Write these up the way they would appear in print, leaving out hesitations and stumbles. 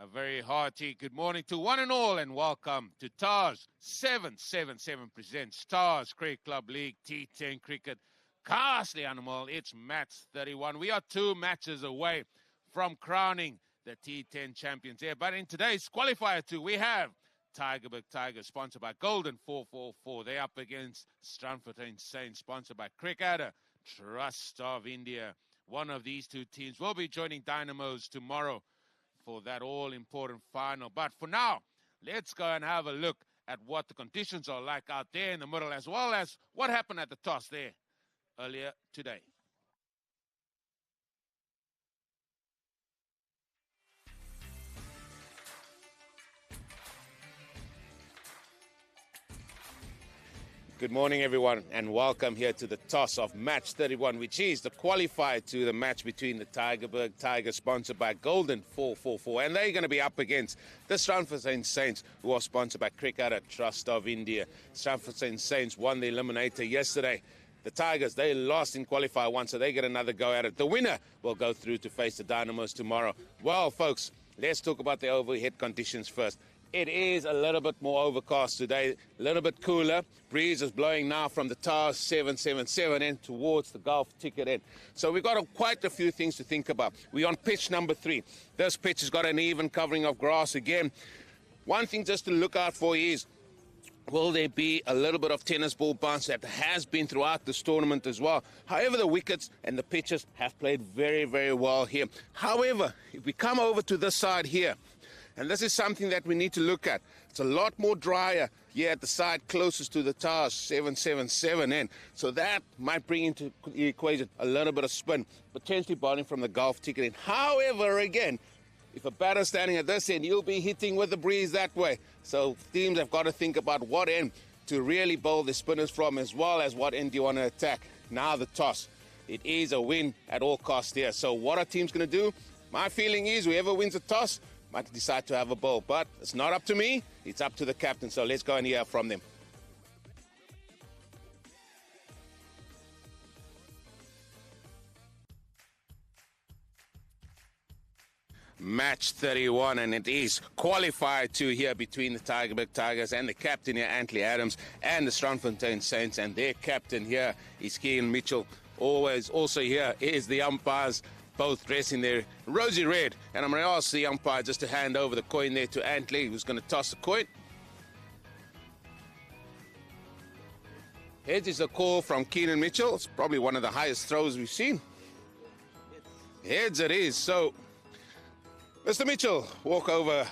A very hearty good morning to one and all, and welcome to TARS 777 presents TARS Cricket Club League T10 Cricket. Castly Animal, it's match 31. We are 2 matches away from crowning the T10 champions here. But in today's qualifier 2, we have Tygerberg Tigers, sponsored by Golden 444. They're up against Strandfontein Saints, sponsored by Cricketer Trust of India. One of these 2 teams will be joining Dynamos tomorrow for that all-important final. But for now, let's go and have a look at what the conditions are like out there in the middle, as well as what happened at the toss there earlier today. Good morning, everyone, and welcome here to the toss of match 31, which is the qualifier to the match between the Tygerberg Tigers, sponsored by Golden 444, and they're going to be up against the Strandfontein Saints, who are sponsored by Cricketer Trust of India. Strandfontein Saints won the eliminator yesterday. The Tigers, they lost in qualifier 1, so they get another go at it. The winner will go through to face the Dynamos tomorrow. Well, folks, let's talk about the overhead conditions first. It is a little bit more overcast today, a little bit cooler. Breeze is blowing now from the TARS 777 end towards the Gulf ticket end. So we've got quite a few things to think about. We're on pitch number 3. This pitch has got an even covering of grass again. One thing just to look out for is, will there be a little bit of tennis ball bounce that has been throughout this tournament as well? However, the wickets and the pitches have played very, very well here. However, if we come over to this side here, and this is something that we need to look at. It's a lot more drier here at the side closest to the TARS 777 end. So that might bring into the equation a little bit of spin, potentially bowling from the Gulf ticket end. However, again, if a batter's standing at this end, you'll be hitting with the breeze that way. So teams have got to think about what end to really bowl the spinners from, as well as what end do you want to attack. Now the toss. It is a win at all costs here. So what are teams going to do? My feeling is whoever wins the toss might decide to have a bowl, but it's not up to me, it's up to the captain, so let's go and hear from them. Match 31, and it is qualifier 2 here between the Tygerberg Tigers and the captain here, Antley Adams, and the Strandfontein Saints, and their captain here is Kean Mitchell. Always also here is the umpires, both dressed in their rosy red. And I'm going to ask the umpire just to hand over the coin there to Antley, who's going to toss the coin. Heads is a call from Keenan Mitchell. It's probably one of the highest throws we've seen. Heads it is. So, Mr. Mitchell, walk over.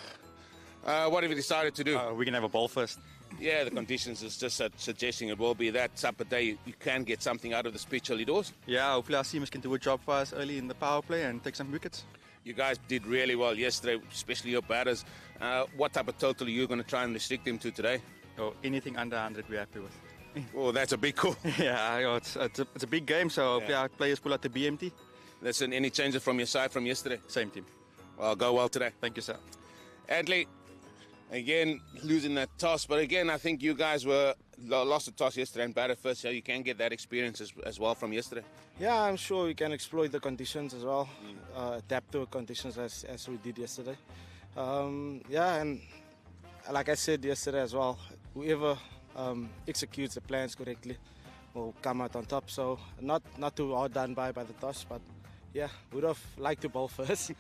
What have you decided to do? We can have a ball first. Yeah, the conditions is just suggesting it will be that type of day. You can get something out of this pitch early doors. Yeah, hopefully our teamers can do a job for us early in the power play and take some wickets. You guys did really well yesterday, especially your batters. What type of total are you going to try and restrict them to today? Oh, anything under 100 we're happy with. Oh, that's a big call. Yeah, it's a big game, so hopefully our players pull out the BMT. Listen, any changes from your side from yesterday? Same team. Well, go well today. Thank you, sir. Adley, again, losing that toss, but again, I think you guys lost the toss yesterday and batted first, so you can get that experience as well from yesterday. Yeah, I'm sure we can exploit the conditions as well, adapt to the conditions as we did yesterday. Yeah, and like I said yesterday as well, whoever executes the plans correctly will come out on top. So not too hard done by the toss, but yeah, would have liked to bowl first.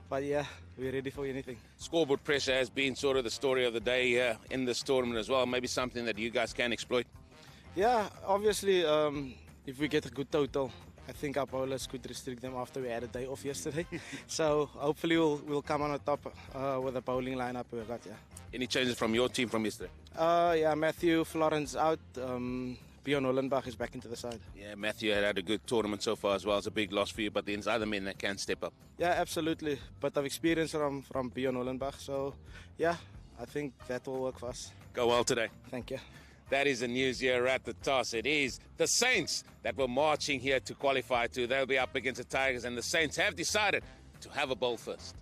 But yeah, we're ready for anything. Scoreboard pressure has been sort of the story of the day here in this tournament as well. Maybe something that you guys can exploit. Yeah, obviously, if we get a good total, I think our bowlers could restrict them after we had a day off yesterday. So hopefully we'll come on top with the bowling lineup we got. Yeah. Any changes from your team from yesterday? Yeah, Matthew Florence out. Bjorn Hollenbach is back into the side. Yeah, Matthew had a good tournament so far as well. It's a big loss for you, but there's other men that can step up. Yeah, absolutely. But I've experience from Bjorn Hollenbach, so yeah, I think that will work for us. Go well today. Thank you. That is the news here at the toss. It is the Saints that were marching here to qualify to. They'll be up against the Tigers, and the Saints have decided to have a bowl first.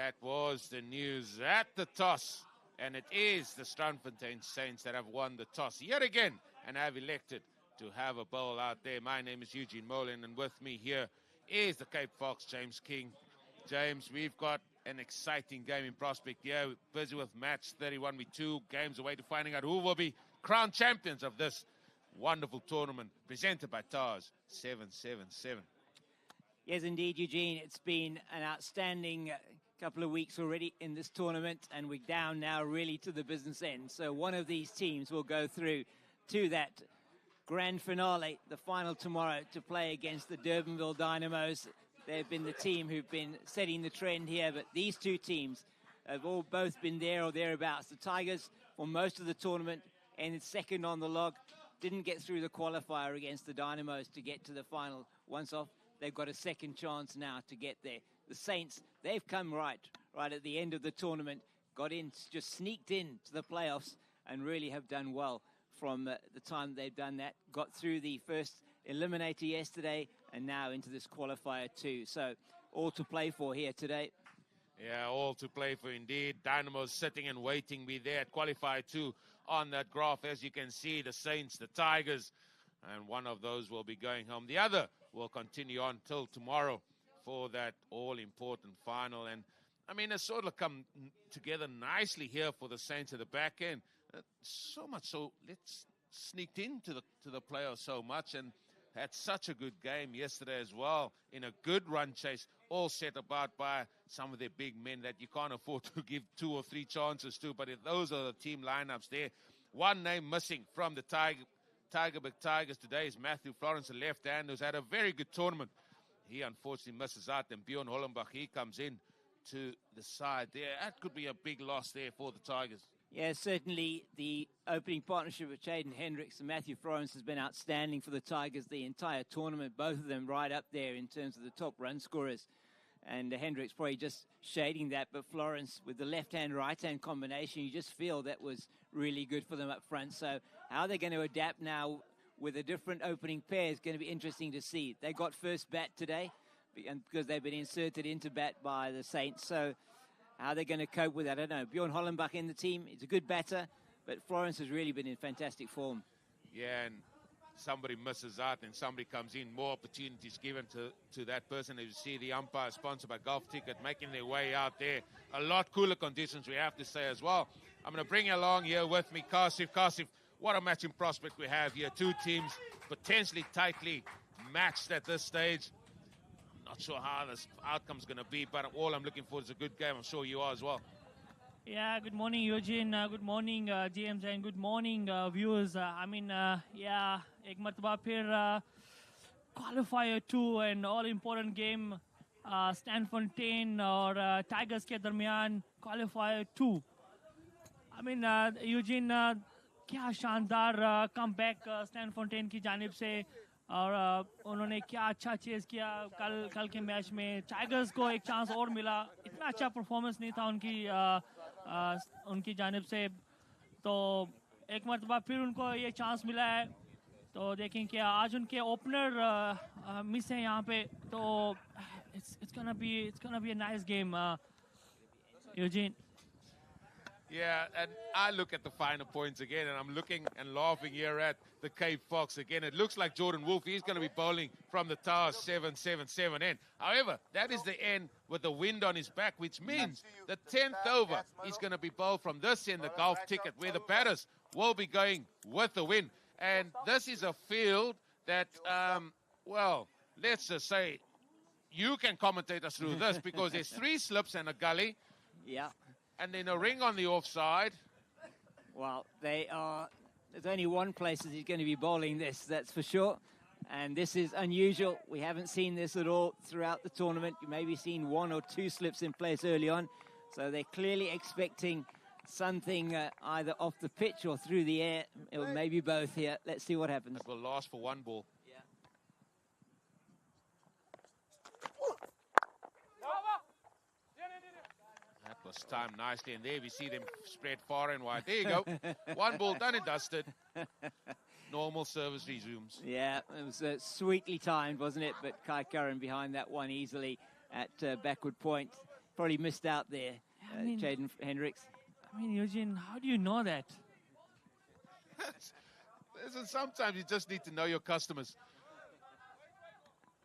that was the news at the toss. And it is the Strandfontein Saints that have won the toss yet again and have elected to have a bowl out there. My name is Eugene Molin, and with me here is the Cape Fox, James King. James, we've got an exciting game in prospect here. We're busy with match 31. We're 2 games away to finding out who will be crowned champions of this wonderful tournament presented by TARS 777. Yes, indeed, Eugene. It's been an outstanding couple of weeks already in this tournament, and we're down now really to the business end. So one of these teams will go through to that grand finale, the final tomorrow, to play against the Durbanville Dynamos. They've been the team who've been setting the trend here, but these 2 teams have both been there or thereabouts. The Tigers, for most of the tournament, ended second on the log, didn't get through the qualifier against the Dynamos to get to the final. Once off, they've got a second chance now to get there. The Saints, they've come right at the end of the tournament, got in, just sneaked in to the playoffs and really have done well from the time they've done that. Got through the first eliminator yesterday and now into this qualifier too. So all to play for here today. Yeah, all to play for indeed. Dynamos sitting and waiting. We're there at qualifier 2 on that graph. As you can see, the Saints, the Tigers, and one of those will be going home. The other will continue on till tomorrow for that all-important final. And, I mean, it's sort of come together nicely here for the Saints at the back end. So much so, let's sneaked into the playoffs so much and had such a good game yesterday as well in a good run chase, all set about by some of their big men that you can't afford to give 2 or 3 chances to. But those are the team lineups there. One name missing from the Tygerberg Tigers today is Matthew Florence, the left hand, who's had a very good tournament. He unfortunately misses out, and Bjorn Hollenbach, he comes in to the side there. That could be a big loss there for the Tigers. Yeah, certainly the opening partnership with Jaden Hendricks and Matthew Florence has been outstanding for the Tigers the entire tournament. Both of them right up there in terms of the top run scorers. And Hendricks probably just shading that, but Florence with the left-hand, right-hand combination, you just feel that was really good for them up front. So how they're going to adapt now with a different opening pair is going to be interesting to see. They got first bat today because they've been inserted into bat by the Saints. So how they're going to cope with that, I don't know. Bjorn Hollenbach in the team, he's a good batter, but Florence has really been in fantastic form. Yeah, and somebody misses out and somebody comes in, more opportunities given to that person. As you see the umpire sponsored by Golf Ticket making their way out there. A lot cooler conditions, we have to say as well. I'm going to bring you along here with me, Kasif. Kasif, what a matching prospect we have here. 2 teams potentially tightly matched at this stage. Not sure how this outcome's going to be, but all I'm looking for is a good game. I'm sure you are as well. Yeah, good morning, Eugene. Good morning, James, and good morning, viewers. Yeah, एक मरतबा फिर qualifier 2 and all important game Strandfontein और Tigers के दरमियान qualifier 2. I mean, Eugene, क्या शानदार comeback Strandfontein की जानिब से और उन्होंने क्या अच्छा चेज़ किया कल के मैच में. टाइगर्स को एक चांस और मिला. इतना अच्छा परफॉर्मेंस नहीं था उनकी जानिब से, तो एक मरतबा फिर उनको ये चांस मिला है. तो देखें कि आज उनके ओपनर मिस हैं यहाँ पे, तो it's gonna be a nice game, Eugene. Yeah, and I look at the final points again, and I'm looking and laughing here at the Cape Fox again. It looks like Jordan Wolf, he's going to be bowling from the TARS 777 end. However, that is the end with the wind on his back, which means the 10th over is going to be bowled from this end, the Golf Ticket, where the batters will be going with the wind. And this is a field that, well, let's just say, you can commentate us through this because there's 3 slips and a gully. Yeah. And then a ring on the offside. Well, there's only one place that he's going to be bowling this, that's for sure. And this is unusual. We haven't seen this at all throughout the tournament. You maybe seen 1 or 2 slips in place early on. So they're clearly expecting something either off the pitch or through the air, or maybe both here. Let's see what happens. It will last for 1 ball. Was timed nicely, and there we see them spread far and wide. There you go. 1 ball done and dusted. Normal service resumes. Yeah, it was sweetly timed, wasn't it? But Kai Curran behind that one easily at backward point. probably missed out there, Jaden Hendricks. I mean, Eugene, how do you know that? Listen, sometimes you just need to know your customers.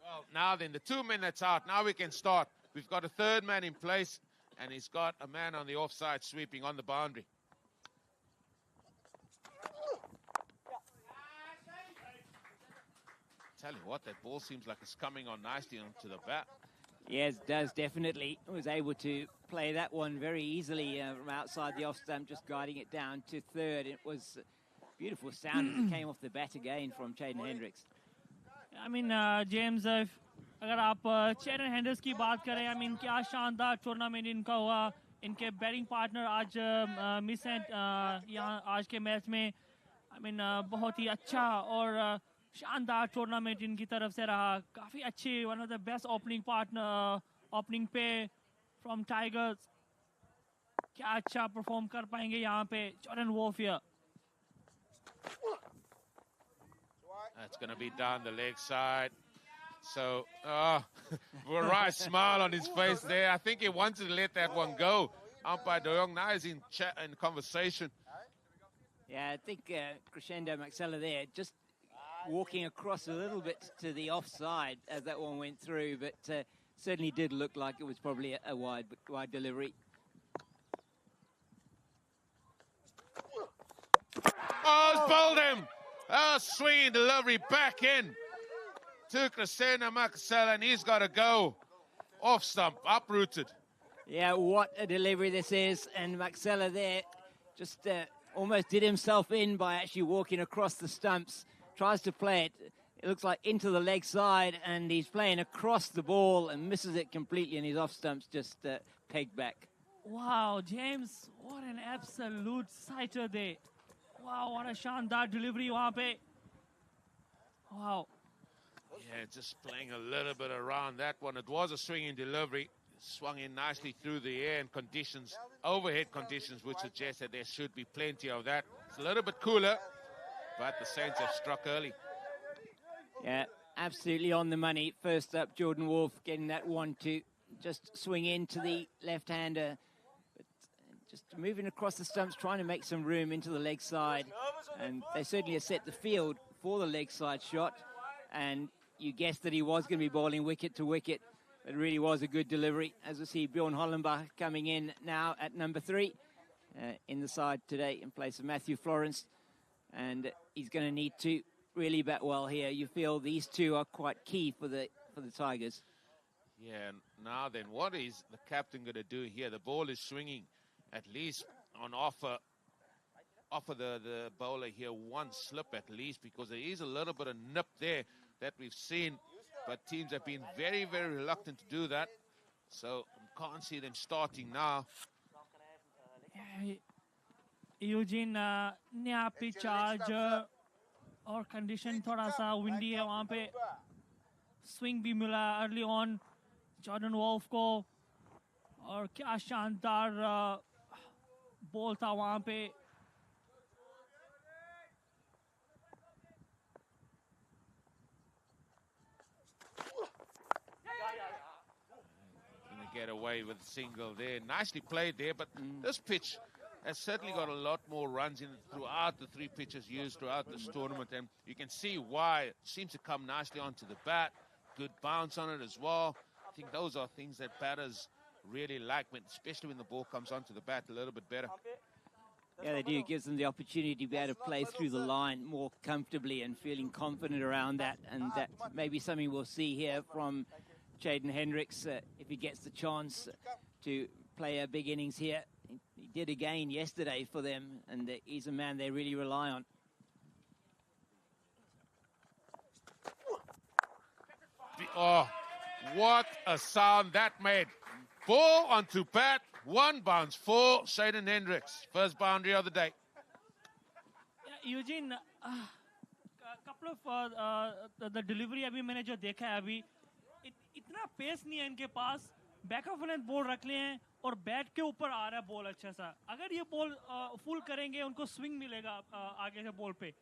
Well, now then, the 2 minutes out. Now we can start. We've got a third man in place, and he's got a man on the offside sweeping on the boundary. Tell you what, that ball seems like it's coming on nicely onto the bat. Yes, it does, definitely. Was able to play that one very easily from outside the off stump, just guiding it down to third. It was beautiful sound as it came off the bat again from Jaden Hendricks. I mean, James, if अगर आप चेडन हेंडर्स की बात करें, I mean, क्या शानदार tournament इनका हुआ. इनके बैटिंग पार्टनर आज मिस हैं यहाँ आज के मैच में. I mean, बहुत ही अच्छा और शानदार टूर्नामेंट इनकी तरफ से रहा. काफी अच्छी, one of the best opening partner, opening pair from Tigers. क्या अच्छा परफॉर्म कर पाएंगे यहाँ पे Jordan Wolf here. That's going to be down the leg side. So, right smile on his face there. I think he wanted to let that one go. Umpire De Jong now is in chat and conversation. Yeah, I think Crescendo Maxella there just walking across a little bit to the offside as that one went through, but certainly did look like it was probably a wide delivery. Oh, it's bowled him. Oh, swinging delivery back in to Crescendo Maxella, and he's got to go off stump, uprooted. Yeah, what a delivery this is, and Maxella there just almost did himself in by actually walking across the stumps. Tries to play it. It looks like into the leg side, and he's playing across the ball and misses it completely, and his off stumps just pegged back. Wow, James, what an absolute sighter there. Wow, what a शानदार delivery वहाँ पे. Wow. Yeah, just playing a little bit around that one. It was a swinging delivery. Swung in nicely through the air and conditions, overhead conditions, which suggest that there should be plenty of that. It's a little bit cooler, but the Saints have struck early. Yeah, absolutely on the money. First up, Jordan Wolf getting that one to just swing into the left-hander. But just moving across the stumps, trying to make some room into the leg side. And they certainly have set the field for the leg side shot. And you guessed that he was going to be bowling wicket to wicket. It really was a good delivery. As we see Bjorn Hollenbach coming in now at number 3 in the side today in place of Matthew Florence. And he's going to need to really bat well here. You feel these two are quite key for the Tigers. Yeah, now then, what is the captain going to do here? The ball is swinging at least on offer the bowler here one slip at least, because there is a little bit of nip there that we've seen. But teams have been very, very reluctant to do that. So can't see them starting now. Eugene, नया pitch आज और condition थोड़ा सा windy है वहाँ पे. Swing भी मिला अर्ली ऑन जॉर्डन वॉल्फ को, और क्या शानदार बॉल था वहाँ पे. Get away with a single there. Nicely played there, but this pitch has certainly got a lot more runs in it throughout the 3 pitches used throughout this tournament, and you can see why. It seems to come nicely onto the bat. Good bounce on it as well. I think those are things that batters really like, especially when the ball comes onto the bat a little bit better. Yeah, they do. It gives them the opportunity to be able to play through the line more comfortably and feeling confident around that, and that may be something we'll see here from Jaden Hendricks if he gets the chance to play a big innings here. He did again yesterday for them, and he's a man they really rely on. Oh, what a sound that made. Ball onto bat, 1 bounce for Jaden Hendricks. First boundary of the day. Yeah, Eugene, a couple of the delivery अभी मैंने जो देखा है अभी, इतना pace नहीं है इनके पास. बैक ऑफ लेंथ बॉल रख लिए हैं और बैट के ऊपर आ रहा है बॉल अच्छा सा. अगर ये बॉल फुल करेंगे उनको स्विंग मिलेगा आगे से बॉल पे.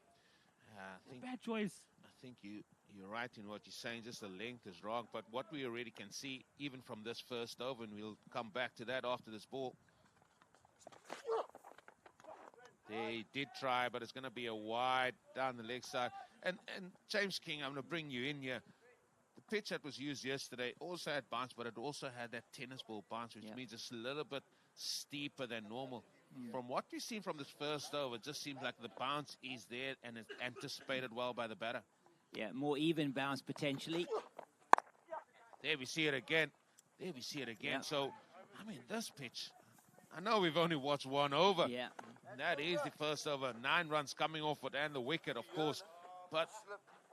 Bad choice. I think you You're right in what you're saying, just the length is wrong. But what we already can see, even from this first over, and we'll come back to that after this ball. They did try, but it's going to be a wide down the leg side. And James King, I'm going to bring you in here. The pitch that was used yesterday also had bounce, but it also had that tennis ball bounce, which means it's a little bit steeper than normal. From what we've seen from this first over, it just seems like the bounce is there and it's anticipated well by the batter. Yeah, more even bounce potentially. There we see it again. There we see it again. Yeah. So, I mean, this pitch, I know we've only watched one over. Yeah. That is the first over. 9 runs coming off it and the wicket, of course. But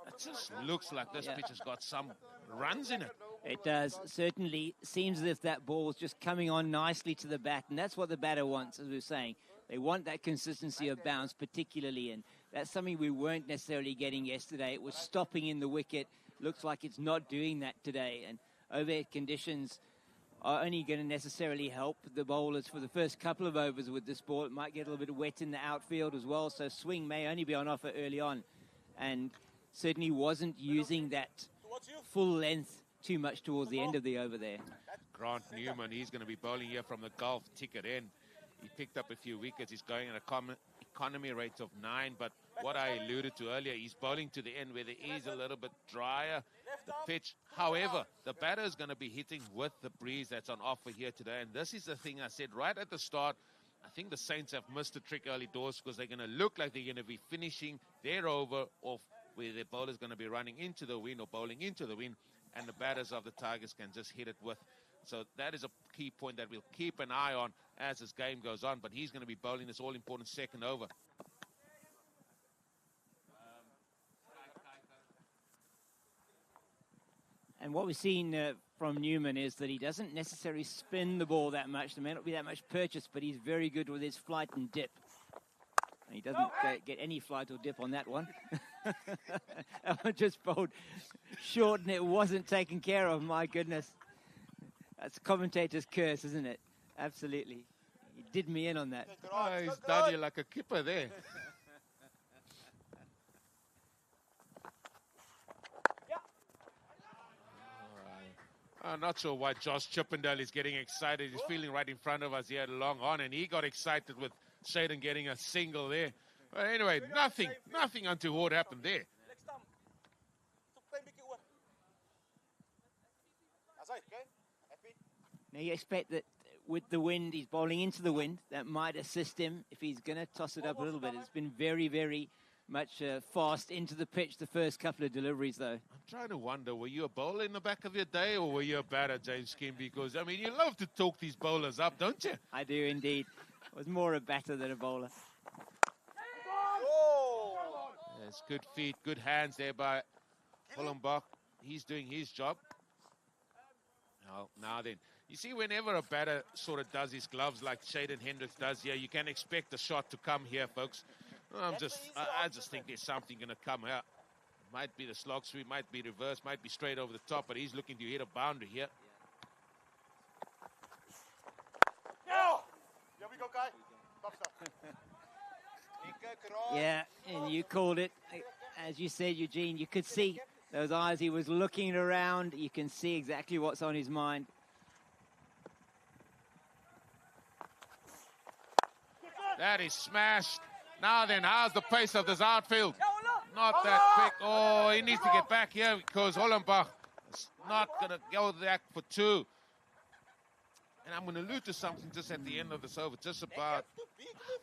it just looks like this pitch has got some runs in it. It does. Certainly seems as if that ball is just coming on nicely to the bat, and that's what the batter wants, as we were saying. They want that consistency of bounce particularly, and that's something we weren't necessarily getting yesterday. It was stopping in the wicket. Looks like it's not doing that today, and overhead conditions are only going to necessarily help the bowlers for the first couple of overs with this ball. It might get a little bit wet in the outfield as well, so swing may only be on offer early on, and certainly wasn't using that full length too much towards the end of the over there. Grant Newman, he's going to be bowling here from the Gulf ticket end. He picked up a few wickets. He's going at a economy rate of 9, but what I alluded to earlier, he's bowling to the end where there is a little bit drier the pitch. However, the batter is going to be hitting with the breeze that's on offer here today, and this is the thing I said right at the start. I think the Saints have missed a trick early doors because they're going to look like they're going to be finishing their over off where their bowler's going to be running into the wind or bowling into the wind, and the batters of the Tigers can just hit it with. So that is a key point that we'll keep an eye on as this game goes on, but he's going to be bowling this all-important second over. And what we've seen from Newman is that he doesn't necessarily spin the ball that much. There may not be that much purchase, but he's very good with his flight and dip. And he doesn't get any flight or dip on that one. That one just bowled short and it wasn't taken care of. My goodness. That's a commentator's curse, isn't it? Absolutely. He did me in on that. Oh, he's done you like a kipper there. I'm not sure why Josh Chippendale is getting excited. He's feeling right in front of us. He had a long on, and he got excited with Shaden getting a single there. But anyway, nothing untoward happened there. Now you expect that with the wind, he's bowling into the wind. That might assist him if he's going to toss it up a little bit. It's been very, very much fast into the pitch the first couple of deliveries, though. I'm trying to wonder, were you a bowler in the back of your day or were you a batter, James Kim? Because, I mean, you love to talk these bowlers up, don't you? I do indeed. I was more a batter than a bowler. Yes, good feet, good hands there by Hollenbach. He's doing his job. Now then, you see, whenever a batter sort of does his gloves like Shaden Hendricks does here, you can expect a shot to come here, folks. I just think there's something going to come out. Might be the slog sweep, might be reverse, might be straight over the top, but he's looking to hit a boundary here. Here we go, guy. Yeah, and you called it. As you said, Eugene, you could see those eyes. He was looking around. You can see exactly what's on his mind. That is smashed. Now then, how's the pace of this outfield? Not that quick. Oh, he needs to get back here because Hollenbach is not going to go back for 2. And I'm going to allude to something just at the end of this over, just about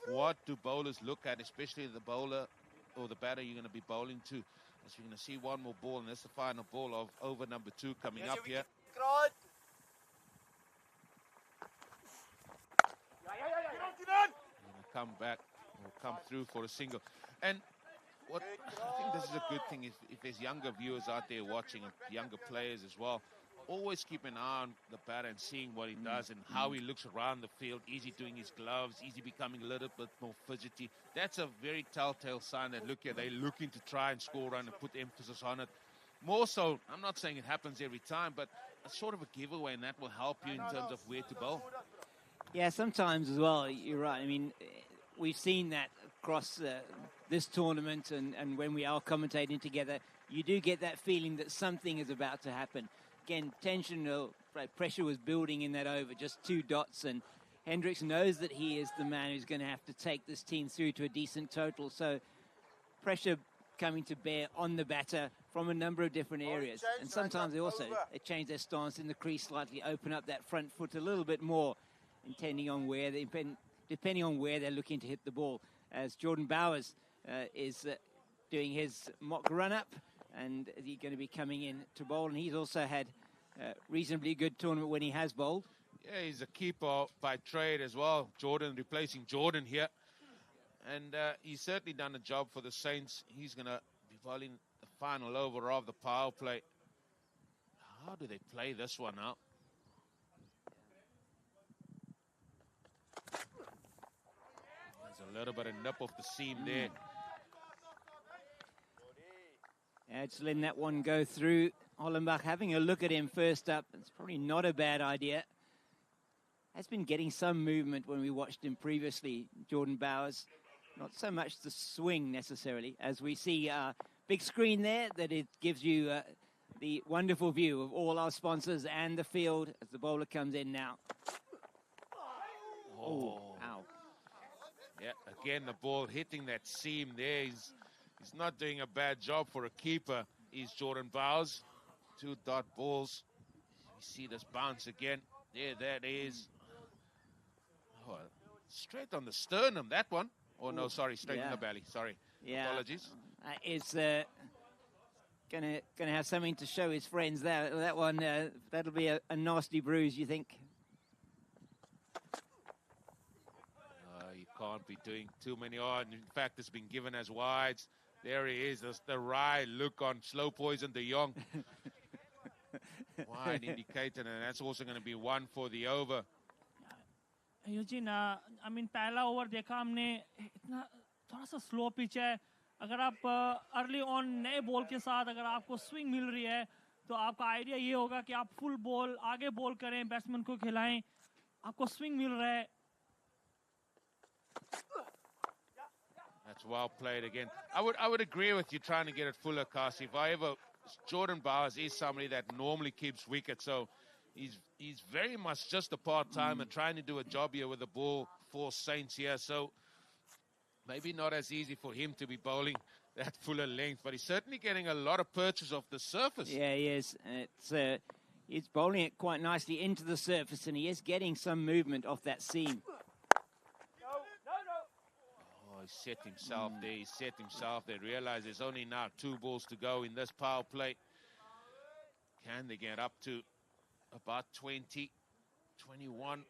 what do bowlers look at, especially the bowler or the batter you're going to be bowling to. As we're going to see one more ball, and that's the final ball of over number 2 coming up here. Come back or come through for a single. And what I think this is a good thing if there's younger viewers out there watching, younger players as well, always keep an eye on the batter and seeing what he does and how he looks around the field. Is he doing his gloves? Is he becoming a little bit more fidgety? That's a very telltale sign that, look here, they're looking to try and score run and put emphasis on it. More so, I'm not saying it happens every time, but a sort of a giveaway, and that will help you in terms of where to bowl. Yeah, sometimes as well, you're right. I mean, we've seen that across this tournament and when we are commentating together, you do get that feeling that something is about to happen. Again, pressure was building in that over, just 2 dots, and Hendricks knows that he is the man who's going to have to take this team through to a decent total. So pressure coming to bear on the batter from a number of different areas. And sometimes they change their stance in the crease slightly, open up that front foot a little bit more, depending on where they're looking to hit the ball. As Jordan Bowers is doing his mock run-up, and he's going to be coming in to bowl. And he's also had a reasonably good tournament when he has bowled. Yeah, he's a keeper by trade as well. Jordan replacing Jordan here. And he's certainly done a job for the Saints. He's going to be bowling the final over of the power play. How do they play this one out? There's a little bit of nip off the seam there. Yeah, just letting that one go through. Hollenbach having a look at him first up. It's probably not a bad idea. Has been getting some movement when we watched him previously, Jordan Bowers. Not so much the swing necessarily, as we see a big screen there that it gives you the wonderful view of all our sponsors and the field as the bowler comes in now. Oh, ow. Yeah, again, the ball hitting that seam there. He's not doing a bad job for a keeper. He's Jordan Bowers. 2 dot balls. You see this bounce again. There, that is. Oh, straight on the sternum, that one. Oh, no, sorry, straight in the belly. Sorry. Yeah. Apologies. It's gonna have something to show his friends there. That one, that'll be a nasty bruise, you think? You can't be doing too many odds. In fact, it's been given as wides. There he is. That's the wry look on Slow Poison de Jong. Wide indicator, and that's also going to be 1 for the over. Eugene, पहला over देखा हमने इतना थोड़ा सा slow pitch है. अगर आप early on नए बॉल के साथ अगर आपको स्विंग मिल रही है तो आपका आइडिया ये होगा कि आप फुल बॉल आगे बॉल करें, बैट्समैन को खिलाएं, आपको स्विंग मिल रहा है. That's well played again. I would agree with you trying to get it fuller, Kasi. If I ever, Jordan Bowers is somebody that normally keeps wicket, so he's very much just a part-timer trying to do a job here with the ball for Saints here. So maybe not as easy for him to be bowling that fuller length, but he's certainly getting a lot of purchase off the surface. Yeah, he is. He's bowling it quite nicely into the surface, and he is getting some movement off that seam. Oh, he set himself there. He set himself there. Realize there's only now 2 balls to go in this power play. Can they get up to about 20, 21?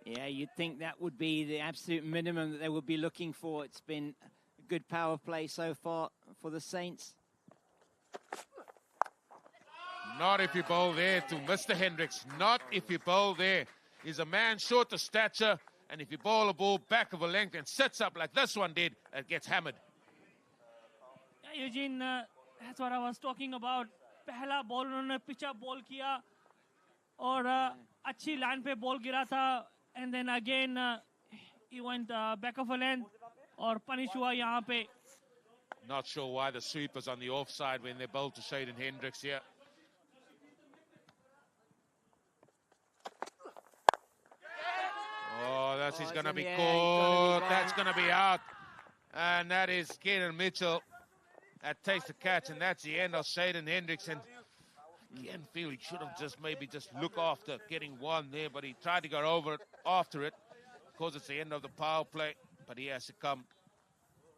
Yeah, you'd think that would be the absolute minimum that they would be looking for. It's been a good power play so far for the Saints. Not if you bowl there to Mr. Hendricks. Not if you bowl there. He's a man short of stature, and if you bowl a ball back of a length and sits up like this one did, it gets hammered. Yeah, Eugene, that's what I was talking about. पहला ball उन्होंने पिचा ball किया और अच्छी line पे ball गिरा था, and then again he went back of a length और punish हुआ यहाँ पे. Not sure why the sweeper's on the offside when they bowled to Shaden Hendricks here. Oh, he's going to be caught. That's going to be out. And that is Kieran Mitchell. That takes the catch, and that's the end of Shaden Hendricks. And again, feel he should have just look after getting one there, but he tried to go over it after it because it's the end of the power play, but he has to come.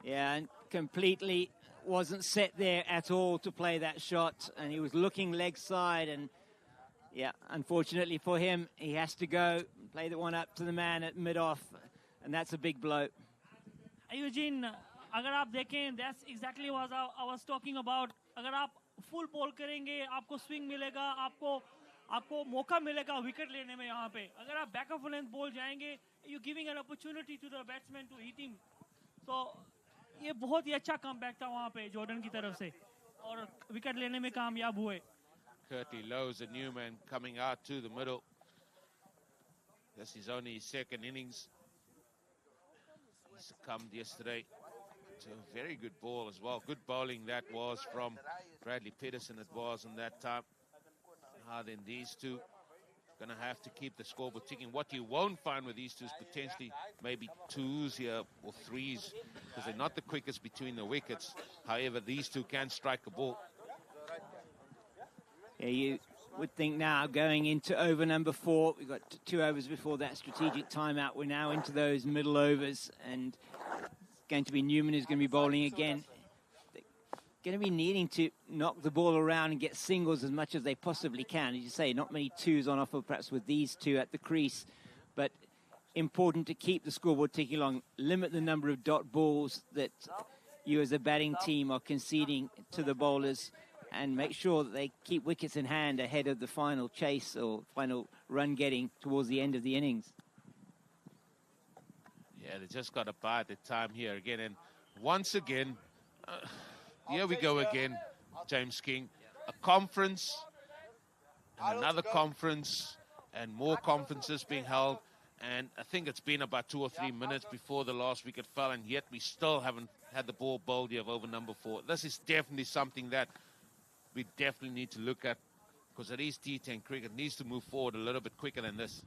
Yeah, and completely wasn't set there at all to play that shot, and he was looking leg side, and yeah, unfortunately for him, he has to go play the one up to the man at mid-off, and that's a big blow. Eugene, अगर आप देखें, that's exactly what I was talking about. अगर आप full ball करेंगे, आपको swing मिलेगा, आपको मौका मिलेगा wicket लेने में यहाँ पे. अगर आप back of length ball जाएंगे, you're giving an opportunity to the batsman to hit him. So ये बहुत ही अच्छा comeback था वहाँ पे जॉर्डन की तरफ से और wicket लेने में कामयाब हुए. Curtly Lowe's a new man coming out to the middle. This is only his second innings. He succumbed yesterday. So a very good ball as well. Good bowling that was from Bradley Peterson, it was in that time. Then these two going to have to keep the scoreboard ticking. What you won't find with these two is potentially maybe 2s here or 3s, because they're not the quickest between the wickets. However, these two can strike a ball. Yeah, you would think now going into over number 4, we've got 2 overs before that strategic timeout. We're now into those middle overs, and it's going to be Newman who's going to be bowling again. They're going to be needing to knock the ball around and get singles as much as they possibly can. As you say, not many 2s on offer perhaps with these two at the crease, but important to keep the scoreboard ticking along, limit the number of dot balls that you as a batting team are conceding to the bowlers, and make sure that they keep wickets in hand ahead of the final chase or final run getting towards the end of the innings. Yeah, they just got to bide the time here again. And once again, here we go again, James King. A conference, and another conference, and more conferences being held. And I think it's been about 2 or 3 minutes before the last wicket fell, and yet we still haven't had the ball bowled here over number 4. This is definitely something that we definitely need to look at, because it is T10 cricket. It needs to move forward a little bit quicker than this.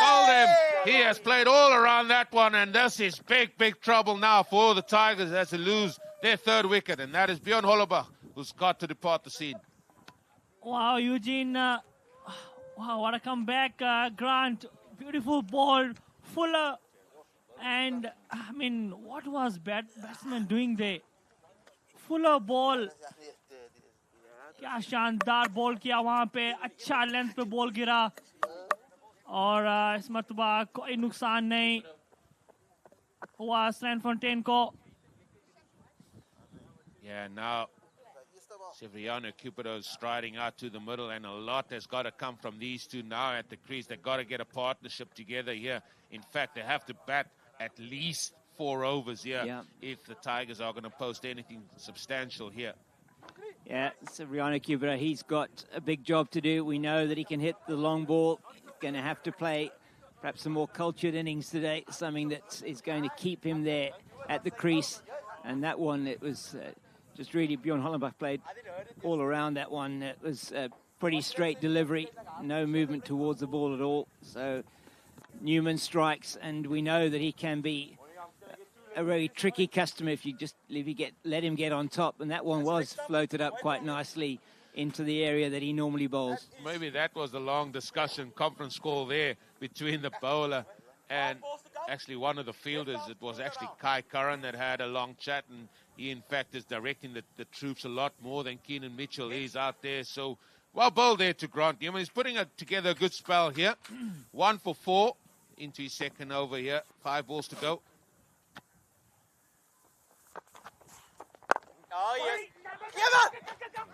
Bowled him. He has played all around that one, and this is big, big trouble now for the Tigers as they lose their 3rd wicket, and that is Bjorn Hollebach, who's got to depart the scene. Wow, Eugene. Wow, what a comeback. Grant, beautiful ball. Fuller. And, I mean, what was batsman doing there? Fuller ball. क्या शानदार ball किया वहाँ पे, अच्छा length पे ball गिरा, और इस मरतबा कोई नुकसान नहीं हुआ स्ट्रैंडफोंटेन को. Yeah, now Severiano Cupido is striding out to the middle, and a lot has got to come from these two now at the crease. They've got to get a partnership together here. In fact, they have to bat at least 4 overs here if the Tigers are going to post anything substantial here. Yeah, Severiano Cupido, he's got a big job to do. We know that he can hit the long ball. Going to have to play perhaps some more cultured innings today, something that is going to keep him there at the crease. And that one, it was just really, Bjorn Hollebach played all around that one. It was a pretty straight delivery, no movement towards the ball at all. So Newman strikes, and we know that he can be a very tricky customer if you let him get on top. And that one was floated up quite nicely into the area that he normally bowls. Maybe that was the long discussion conference call there between the bowler and actually one of the fielders. It was actually Kai Curran that had a long chat, and he in fact is directing the troops a lot more than Keenan Mitchell is out there. So well bowled there to Grant Newman. He's putting together a good spell here. 1 for 4 into his 2nd over here. 5 balls to go. Oh, yes.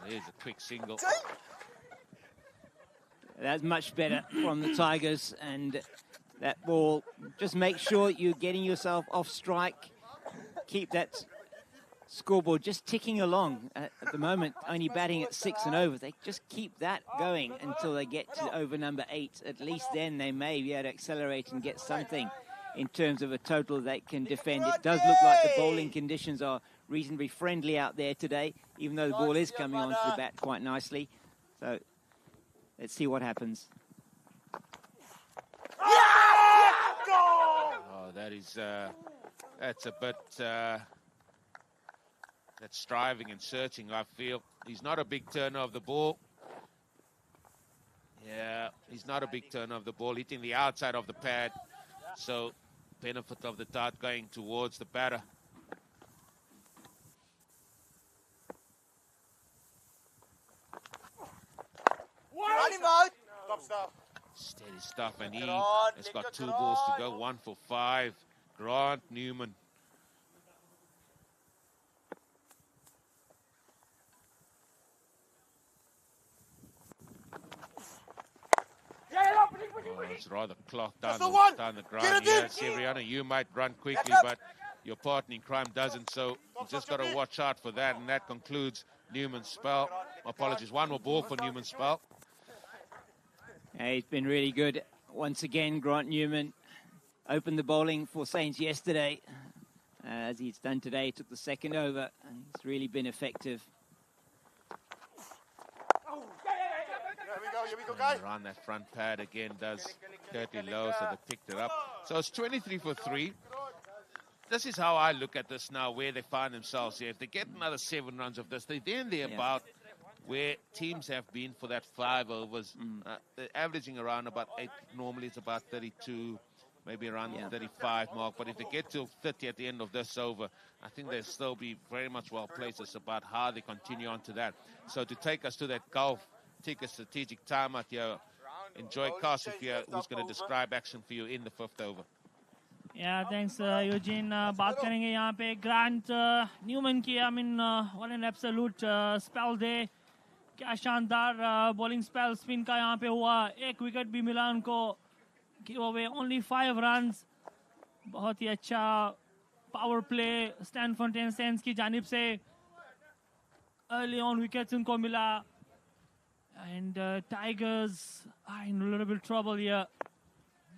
There's a quick single. That's much better from the Tigers, and that ball, just make sure you're getting yourself off strike. Keep that scoreboard just ticking along. At the moment, only batting at 6 and over. They just keep that going until they get to over number 8. At least then they may be able to accelerate and get something in terms of a total they can defend. It does look like the bowling conditions are reasonably friendly out there today, even though the ball is coming onto the bat quite nicely. So let's see what happens. Oh, that's a bit that's striving and searching, I feel. He's not a big turner of the ball. Yeah, he's not a big turner of the ball, hitting the outside of the pad. So benefit of the dart going towards the batter. Steady stuff, and he has got 2 balls to go. 1 for 5. Grant Newman. Oh, it's rather cloth down the ground here. Severiano, you might run quickly, but your partner in crime doesn't, so you just got to watch out for that, and that concludes Newman's spell. Apologies, 1 more ball for Newman's spell. Hey, he's been really good. Once again, Grant Newman opened the bowling for Saints yesterday. As he's done today, took the second over. And he's really been effective. Here we go, guys. Around that front pad again does dirty low, so they picked it up. So it's 23 for 3. This is how I look at this now, where they find themselves here. If they get another 7 runs of this, they're about where teams have been for that 5 overs. They're averaging around about 8. Normally it's about 32, maybe around the 35 mark. But if they get to 30 at the end of this over, I think they'll still be very much well placed. It's about how they continue on to that. So to take us to that Gulf, take a strategic timeout here. Enjoy Kasif here, who's going to describe action for you in the 5th over. Yeah, thanks, Eugene. बात करेंगे यहाँ पे grant Newman की. I mean, what an absolute spell day. क्या शानदार bowling spell spin का यहाँ पे हुआ. 1 wicket भी मिला उनको. Give away only 5 runs. बहुत ही अच्छा power play Strandfontein Saints की जानिब से. Early on wickets उनको मिला. And Tigers are in a little bit trouble here.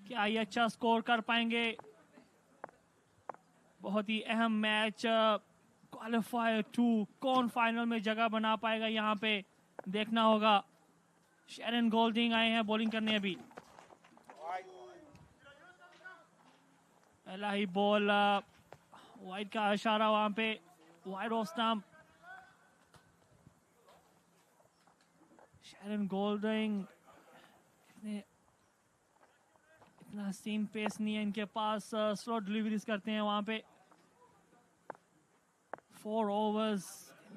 क्या ये अच्छा स्कोर कर पाएंगे? बहुत ही अहम मैच. क्वालिफायर 2 कौन फाइनल में जगह बना पाएगा यहाँ पे देखना होगा. शेरन गोल्डिंग आए हैं बॉलिंग करने अभी. पहला ही बॉल वाइड का इशारा वहाँ पे. Wide of stump. Sharon Golding इतना सीन पेस नहीं है इनके पास. स्लो डिलीवरीज करते हैं वहाँ पे. 4 overs,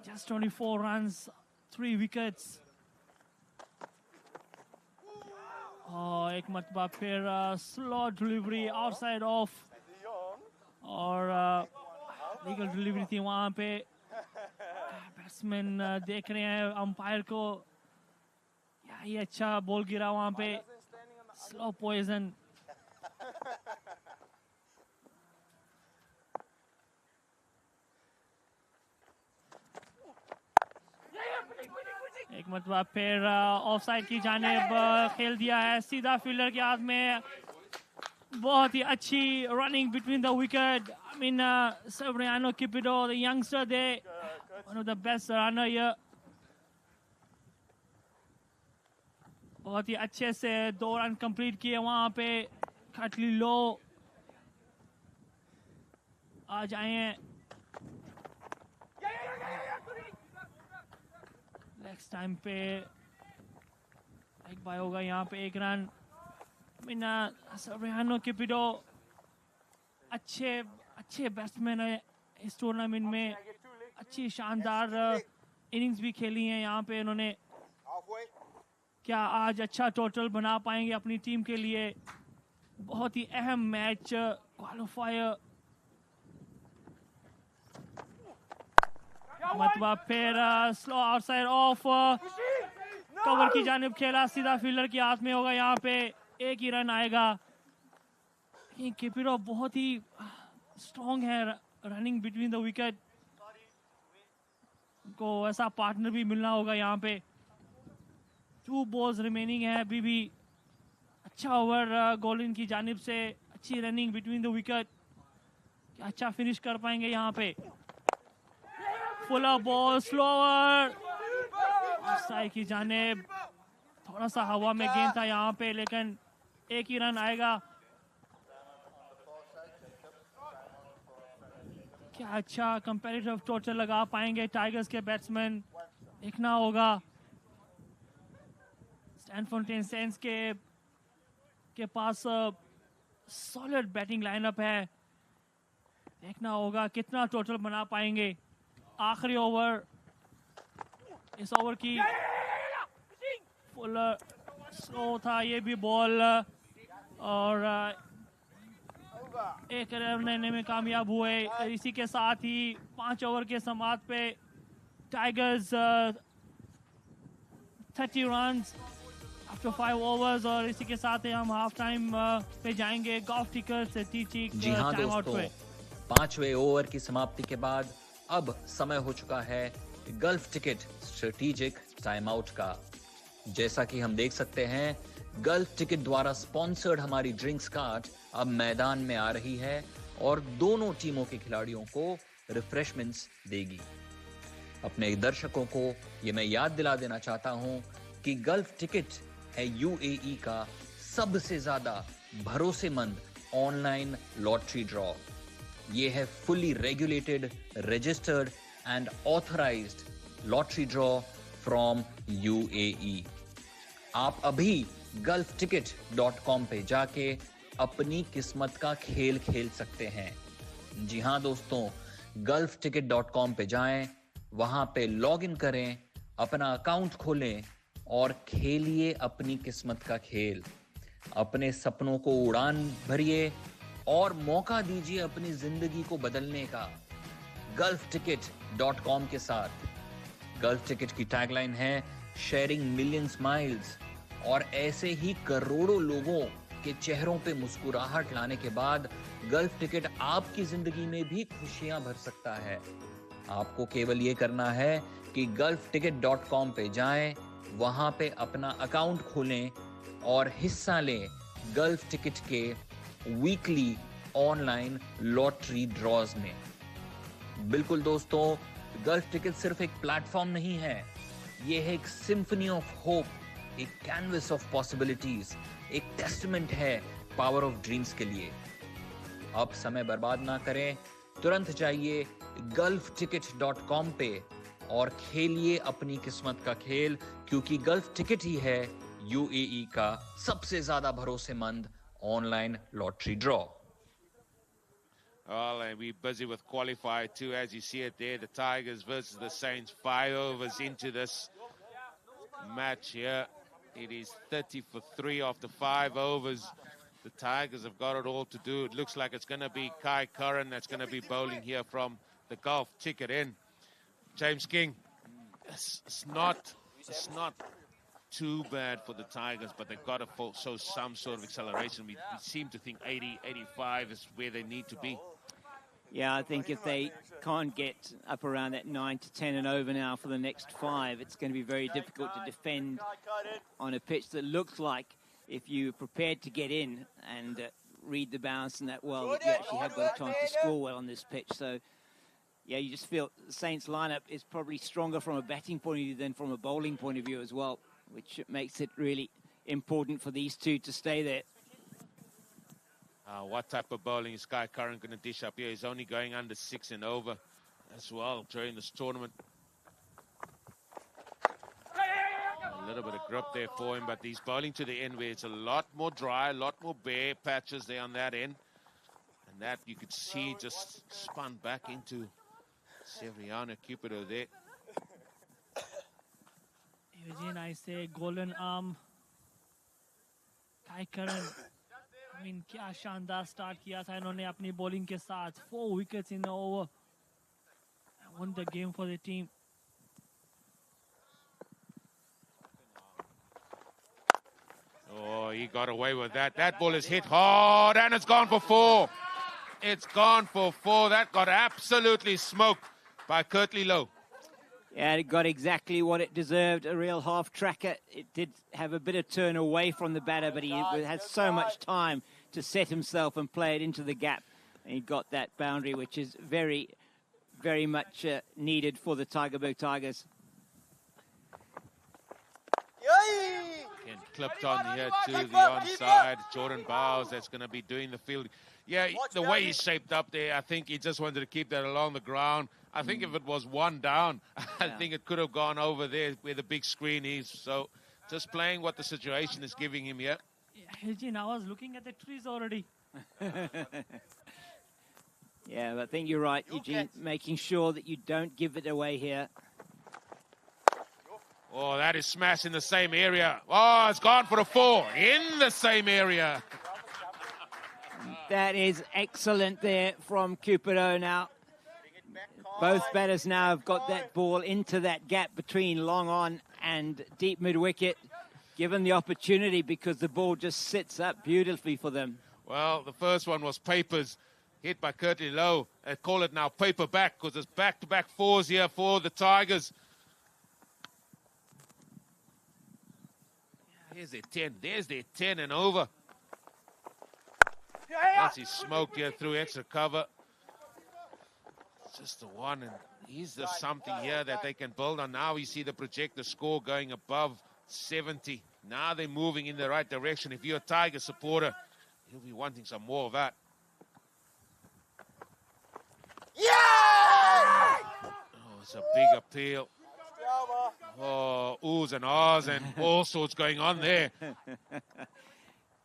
just 24 runs, 3 wickets. और एक मरतबा फिर स्लो डिलीवरी आउटसाइड ऑफ और लीगल डिलीवरी थी वहाँ पे. बैट्समैन देख रहे हैं अंपायर को. ये अच्छा बॉल गिरा वहाँ पे. Slow poison. एक मरतबा फिर ऑफ साइड की जानिब खेल दिया है. सीधा फील्डर के हाथ में. बहुत ही अच्छी running between the wicket. I mean, Severiano Kipido, the youngster there, one of the best runner here. बहुत ही अच्छे से 2 रन कंप्लीट किए वहाँ पे. खटली लो आ जाए. नेक्स्ट टाइम पे एक बार होगा यहाँ पे 1 रन. मीना सेवरियानो किपिडो अच्छे बैट्समैन है इस टूर्नामेंट में. अच्छी शानदार इनिंग्स भी खेली हैं यहाँ पे इन्होंने. क्या आज अच्छा टोटल बना पाएंगे अपनी टीम के लिए? बहुत ही अहम मैच क्वालिफायर. मतलब फिर स्लो आउटसाइड ऑफ कवर की जानिब खेला. सीधा फील्डर के हाथ में होगा. यहाँ पे 1 ही रन आएगा. किपिरो बहुत ही स्ट्रॉन्ग है रनिंग बिटवीन द विकेट. को ऐसा पार्टनर भी मिलना होगा यहाँ पे. 2 balls रिमेनिंग है अभी भी. अच्छा ओवर गोल्डन की जानिब से. अच्छी रनिंग बिटवीन द विकेट. अच्छा फिनिश कर पाएंगे यहाँ पे. फुल बॉल स्लोअर साइड की जानिब. थोड़ा सा हवा में गेंद था यहाँ पे लेकिन 1 ही रन आएगा. क्या अच्छा कंपैरेटिव टोटल लगा पाएंगे टाइगर्स के बैट्समैन देखना होगा. स्टैंडफोर्टेन सेंस के पास सॉलिड बैटिंग लाइनअप है. देखना होगा कितना टोटल बना पाएंगे. आखिरी ओवर इस ओवर की फुल स्लो था ये भी बॉल और 1 रन लेने में कामयाब हुए. इसी के साथ ही 5 ओवर के समाप्त पे टाइगर्स 30 रन्स आफ्टर 5 ओवर्स. और इसी के साथ ही हम हाफ टाइम पे जाएंगे. गॉल्फ टिकर से जी हाँ दोस्तों, 5वें ओवर की समाप्ति के बाद अब समय हो चुका है gulf ticket strategic time out का. जैसा कि हम देख सकते हैं गल्फ टिकट द्वारा स्पॉन्सर्ड हमारी ड्रिंक्स कार्ट अब मैदान में आ रही है और दोनों टीमों के खिलाड़ियों को रिफ्रेशमेंट्स देगी। अपने दर्शकों को ये मैं याद दिला देना चाहता हूं कि गल्फ टिकट है यूएई का सबसे ज्यादा भरोसेमंद ऑनलाइन लॉटरी ड्रॉ। ये है fully regulated, registered and authorised lottery draw from UAE. आप अभी gulfticket.com पे जाके अपनी किस्मत का खेल खेल सकते हैं। जी हां दोस्तों, gulfticket.com पे जाएं, वहां पे लॉग इन करें, अपना अकाउंट खोलें और खेलिए अपनी किस्मत का खेल। अपने सपनों को उड़ान भरिए और मौका दीजिए अपनी जिंदगी को बदलने का gulfticket.com के साथ। गल्फ टिकट की टैगलाइन है शेयरिंग मिलियंस माइल्स, और ऐसे ही करोड़ों लोगों के चेहरों पे मुस्कुराहट लाने के बाद गल्फ टिकट आपकी जिंदगी में भी खुशियां भर सकता है। आपको केवल ये करना है कि gulfticket.com पे जाएं, वहां पे अपना अकाउंट खोलें और हिस्सा लें गल्फ टिकट के वीकली ऑनलाइन लॉटरी ड्रॉज में। बिल्कुल दोस्तों, गल्फ टिकट सिर्फ एक प्लेटफॉर्म नहीं है, ये है एक सिम्फनी ऑफ होप, एक कैनवस ऑफ पॉसिबिलिटीज, एक टेस्टमेंट है पावर ऑफ ड्रीम्स के लिए। अब समय बर्बाद ना करें, तुरंत जाइए gulfticket.com पे और खेलिए अपनी किस्मत का खेल, क्योंकि गल्फ टिकट ही है यूएई का सबसे ज्यादा भरोसेमंद online lottery draw. Well, and we're busy with Qualifier too, as you see it there. The Tigers versus the Saints, 5 overs into this match here. It is 30 for 3 after 5 overs. The Tigers have got it all to do. It looks like it's going to be Kai Curran that's going to be bowling here from the Gulf Ticket in. James King, it's not too bad for the Tigers, but they've got to show some sort of acceleration. We seem to think 80, 85 is where they need to be. Yeah, I think if they can't get up around that 9 to 10 and over now for the next 5, it's going to be very difficult to defend on a pitch that looks like, if you're prepared to get in and read the bounce and that well, you actually have got a chance to score well on this pitch. So, yeah, you just feel the Saints lineup is probably stronger from a batting point of view than from a bowling point of view as well, which makes it really important for these two to stay there. What type of bowling is Kai Curran going to dish up here? He's only going under 6 and over as well during this tournament. A little bit of grip there for him, but he's bowling to the end where it's a lot more dry, a lot more bare patches there on that end. And that you could see just spun back into Severiano Cupido there. Eugene, I say golden arm. Kai Curran. I mean, क्या शानदार start किया था इन्होंने अपनी bowling के साथ। 4 wickets in the over. Won the game for the team. Oh, he got away with that. That ball is hit hard and it's gone for 4. It's gone for 4. That got absolutely smoked by Curtly Lowe. Yeah, it got exactly what it deserved, a real half-tracker. It did have a bit of turn away from the batter, but he had so much time to set himself and play it into the gap. And he got that boundary, which is very, very much needed for the Tygerberg Tigers. And clipped on here to the onside. Jordan Bowles, that's going to be doing the fielding. Yeah, the way he's shaped up there, I think he just wanted to keep that along the ground. I think if it was 1 down, I think it could have gone over there where the big screen is. So just playing what the situation is giving him here. Eugene, I was looking at the trees already. Yeah, but I think you're right, Eugene, making sure that you don't give it away here. Oh, that is smashed in the same area. Oh, it's gone for a 4 in the same area. That is excellent there from Cupido now. Both batters now have got that ball into that gap between long on and deep mid-wicket, given the opportunity because the ball just sits up beautifully for them. Well, the first one was papers, hit by Curtly Lowe. They call it now paper back because it's back-to-back 4s here for the Tigers. There's their 10. There's their 10 and over. That's his smoke here through extra cover. Just the one, and is there something here that they can build on? Now you see the projector score going above 70. Now they're moving in the right direction. If you're a Tiger supporter, you'll be wanting some more of that. Yeah! Oh, it's a big appeal. Oh, oohs and ahs and all sorts going on there.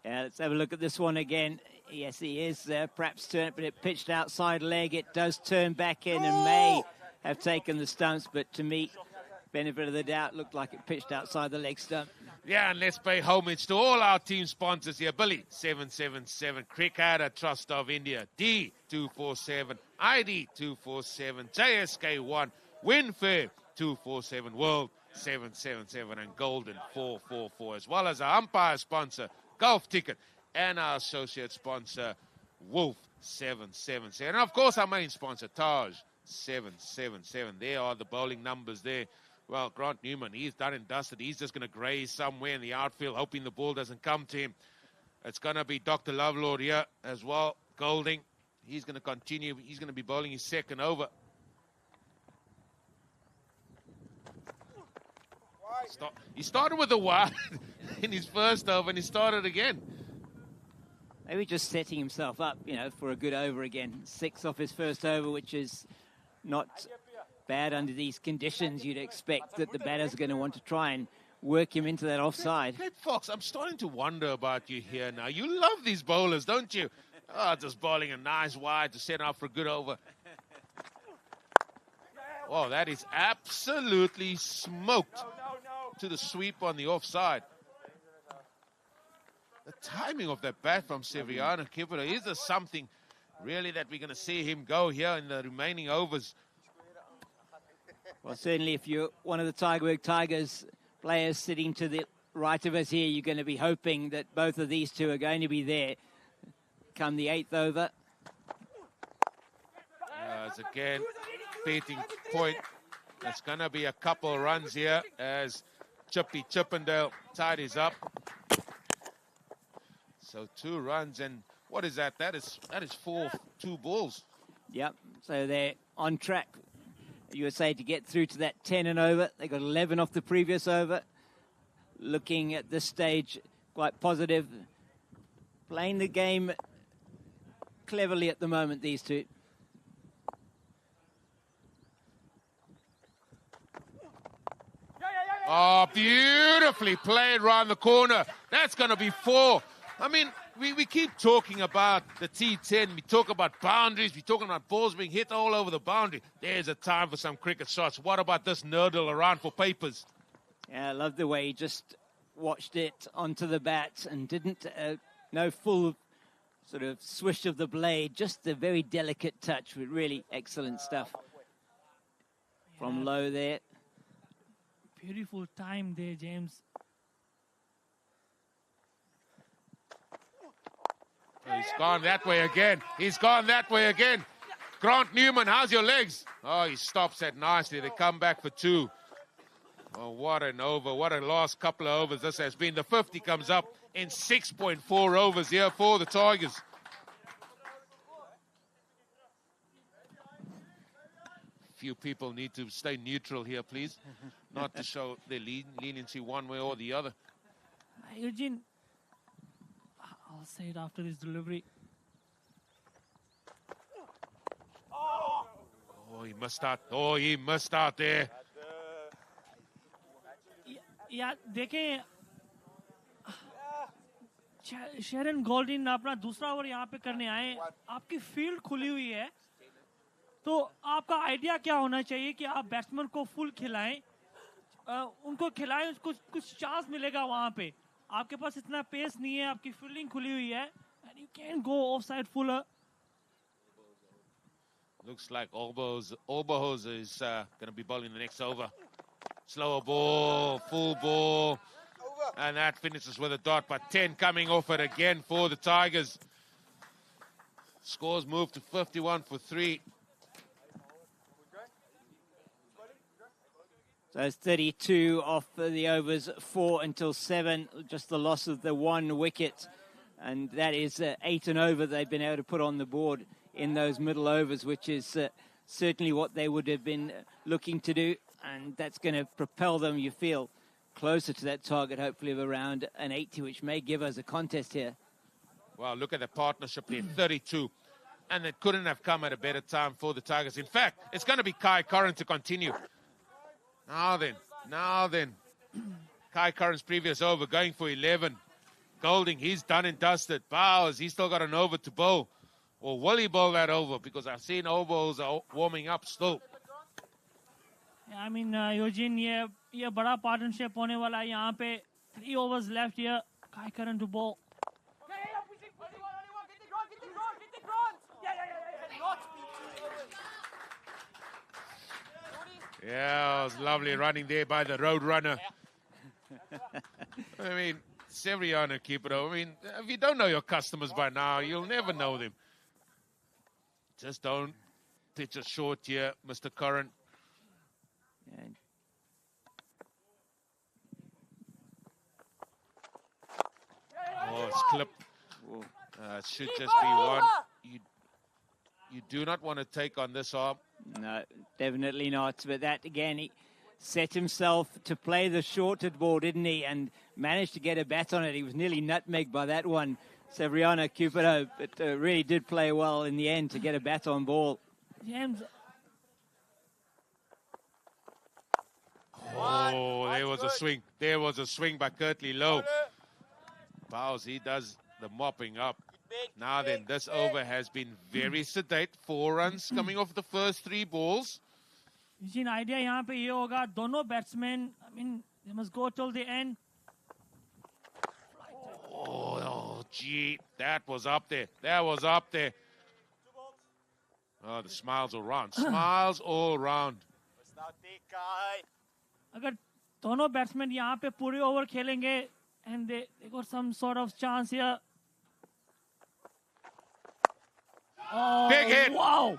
Yeah, let's have a look at this one again. Yes, he is perhaps turned, but it pitched outside leg. It does turn back in and may have taken the stumps, but to me, benefit of the doubt, looked like it pitched outside the leg stump. Yeah, and let's pay homage to all our team sponsors here. Billy, 777, Cricketer Trust of India, D247, ID 247, JSK1, Winfair 247, World 777, and Golden 444, as well as our umpire sponsor, Golf Ticket, and our associate sponsor, Wolf 777. And of course, our main sponsor, Taj 777. There are the bowling numbers there. Well, Grant Newman, he's done and dusted. He's just going to graze somewhere in the outfield, hoping the ball doesn't come to him. It's going to be Dr. Lovelord here as well. Golding, he's going to continue. He's going to be bowling his second over. He started with a wide in his first over, and he started again. Maybe just setting himself up, you know, for a good over again. 6 off his first over, which is not bad under these conditions. You'd expect that the batters are going to want to try and work him into that offside. Hey, Fox, I'm starting to wonder about you here now. You love these bowlers, don't you? Oh, just bowling a nice wide to set up for a good over. Oh, that is absolutely smoked to the sweep on the offside. The timing of that bat from Severiano Kipper, is there something really that we're going to see him go here in the remaining overs? Well, certainly if you're one of the Tygerberg Tigers players sitting to the right of us here, you're going to be hoping that both of these two are going to be there come the 8th over. As again, beating point. There's going to be a couple runs here as Chippy Chippendale tidies up. So 2 runs, and what is that? That is 2 balls. Yep, so they're on track, USA, to get through to that 10 and over. They got 11 off the previous over. Looking at this stage quite positive. Playing the game cleverly at the moment, these two. Oh, beautifully played round the corner. That's going to be 4. I mean, we keep talking about the T10. We talk about boundaries. We're talking about balls being hit all over the boundary. There's a time for some cricket shots. What about this nurdle around for papers? Yeah, I love the way he just watched it onto the bat and didn't, no full sort of swish of the blade, just a very delicate touch with really excellent stuff. From low there. Beautiful time there, James. He's gone that way again. He's gone that way again. Grant Newman, how's your legs? Oh, he stops that nicely. They come back for 2. Oh, what an over. What a last couple of overs this has been. The 50 comes up in 6.4 overs here for the Tigers. Few people need to stay neutral here, please. Not to show their leniency one way or the other. Eugene, I'll say it after this delivery. Oh, he must start. Oh, he must start there. Yeah, देखें Sheeran golden अपना दूसरा over यहाँ पे करने आए. आपकी field खुली हुई है, तो आपका आइडिया क्या होना चाहिए कि आप बैट्समैन को फुल खिलाएं, उनको खिलाएं, उसको कुछ चांस मिलेगा वहाँ पे. आपके पास इतना पेस नहीं है, आपकी फील्डिंग खुली हुई है, and you can't go offside fuller. Looks like Oberhoz is going to be bowling the next over. Slower ball, full ball, and that finishes with a dot, but 10 coming off it again for the Tigers. Scores move to 51 for 3. So it's 32 off the overs, 4 until 7, just the loss of the 1 wicket. And that is 8 and over they've been able to put on the board in those middle overs, which is certainly what they would have been looking to do. And that's going to propel them, you feel, closer to that target, hopefully of around an 80, which may give us a contest here. Well, look at the partnership there, 32. And it couldn't have come at a better time for the Tigers. In fact, it's going to be Kai Curran to continue. Now then. Kai Curran's previous over going for 11. Golding, he's done and dusted. Bowers, he's still got an over to bowl. Or will he bowl that over? Because I've seen overs are warming up still. I mean, Eugene, ये बड़ा partnership होने वाला है यहाँ पे. 3 overs left here. Kai Curran to bowl. Yeah, it was lovely running there by the road runner. I mean, Severiano, keep it over. I mean, if you don't know your customers by now, you'll never know them. Just don't pitch a short here, Mr. Curran. Yeah. Oh, it's clipped. It should just be one. You do not want to take on this arm. No, definitely not. But that, again, he set himself to play the shorted ball, didn't he? And managed to get a bat on it. He was nearly nutmegged by that one, Severiano Cupido. But really did play well in the end to get a bat on ball. James. Oh, there was a swing. There was a swing by Curtly Lowe. Bowes, he does the mopping up. Now then, this over has been very sedate. 4 runs coming off the first 3 balls. Eugene, idea यहाँ पे ये होगा, दोनों batsmen, I mean, they must go till the end. Oh, gee, that was up there. That was up there. Oh, the smiles all round. Smiles all round. अगर दोनों batsmen यहाँ पे पूरे over खेलेंगे, and they got some sort of chance here. Oh, big hit. Wow.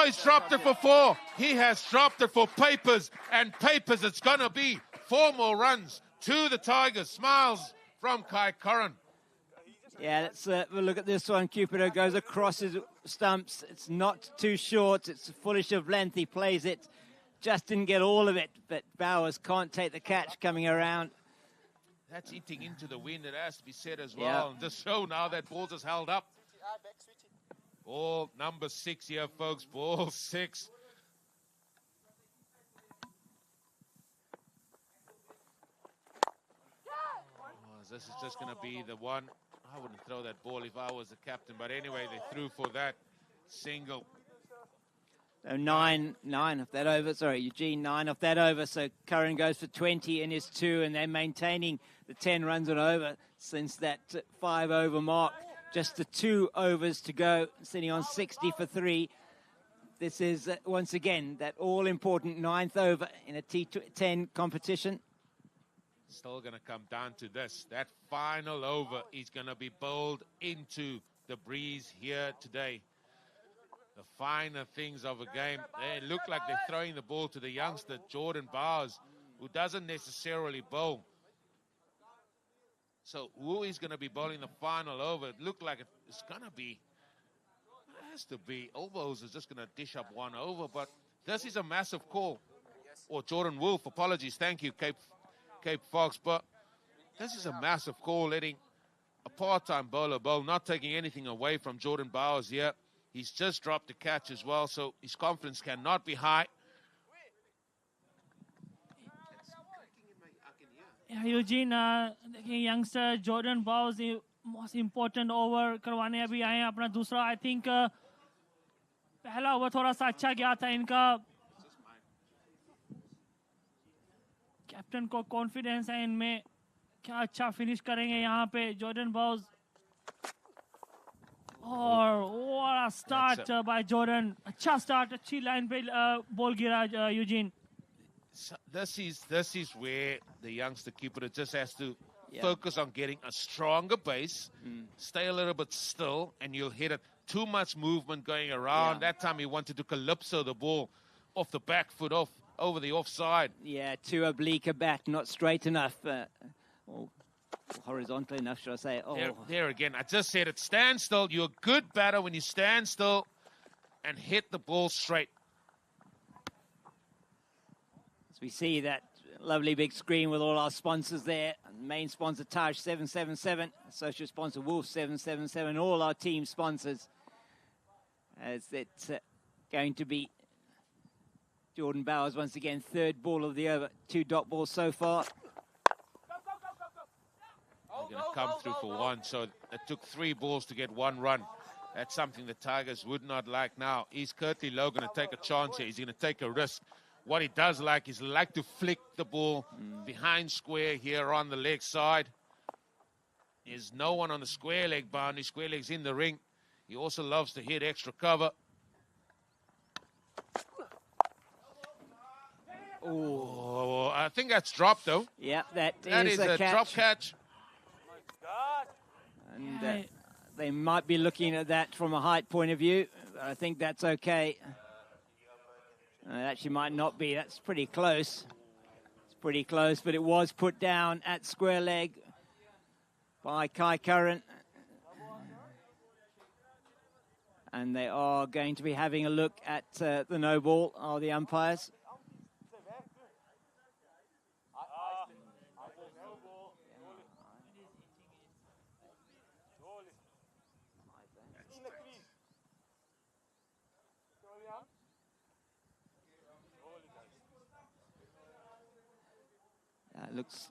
He's dropped it for 4. He has dropped it for papers, and papers it's going to be. 4 more runs to the Tigers. Smiles from Kai Curran. Yeah, let's look at this one. Cupido goes across his stumps. It's not too short. It's fullish of length. He plays it. Just didn't get all of it, but Bowers can't take the catch coming around. That's eating into the wind, it has to be said as well. And just show now that ball is held up. Ball number 6 here, folks. Ball 6. Oh, this is just going to be the one. I wouldn't throw that ball if I was the captain. But anyway, they threw for that single. So 9 off that over. Sorry, Eugene, 9 off that over. So Curran goes for 20 in his 2, and they're maintaining the 10 runs on over since that 5 over mark. Just the 2 overs to go, sitting on 60 for 3. This is, once again, that all-important 9th over in a T10 competition. Still going to come down to this. That final over is going to be bowled into the breeze here today. The finer things of a game. They look like they're throwing the ball to the youngster, Jordan Bowers, who doesn't necessarily bowl. So who is going to be bowling the final over? It looked like it's going to be, it has to be. Ovos is just going to dish up 1 over, but this is a massive call. Or Jordan Wolf, apologies. Thank you, Cape Fox. But this is a massive call, letting a part-time bowler bowl, not taking anything away from Jordan Bowers here. He's just dropped the catch as well, so his confidence cannot be high. Yeah, Eugene, youngster Jordan Bowes, the most important over करवाने अभी आए हैं अपना दूसरा. I think पहला over थोड़ा सा अच्छा गया था इनका. कैप्टन को कॉन्फिडेंस है इनमें, क्या अच्छा फिनिश करेंगे यहाँ पे जॉर्डन बाउज. और what a start by Jordan. अच्छा start, अच्छी लाइन पे बॉल गिरा Eugene. So this is where the youngster keeper just has to focus on getting a stronger base, stay a little bit still, and you'll hit it. too much movement going around. That time he wanted to calypso the ball off the back foot, over the offside. Yeah, too oblique a bat, not straight enough. Or horizontal enough, should I say. Oh. There again, I just said it. Stand still. You're a good batter when you stand still and hit the ball straight. As we see that lovely big screen with all our sponsors there. Main sponsor Taj 777, associate sponsor Wolf 777, all our team sponsors. As it's going to be Jordan Bowers once again, third ball of the over, 2 dot balls so far. They're going to come through for one, so it took 3 balls to get 1 run. That's something the Tigers would not like now. Is Curtly Lowe going to take a chance here? He's going to take a risk. What he does like is like to flick the ball behind square here on the leg side. There's no one on the square leg boundary. Square leg's in the ring. He also loves to hit extra cover. Oh, I think that's dropped, though. Yeah, that is a catch. drop catch. And they might be looking at that from a height point of view. I think that's okay. It actually might not be. That's pretty close. It's pretty close, but it was put down at square leg by Kai Curran. And they are going to be having a look at the no ball, are the umpires.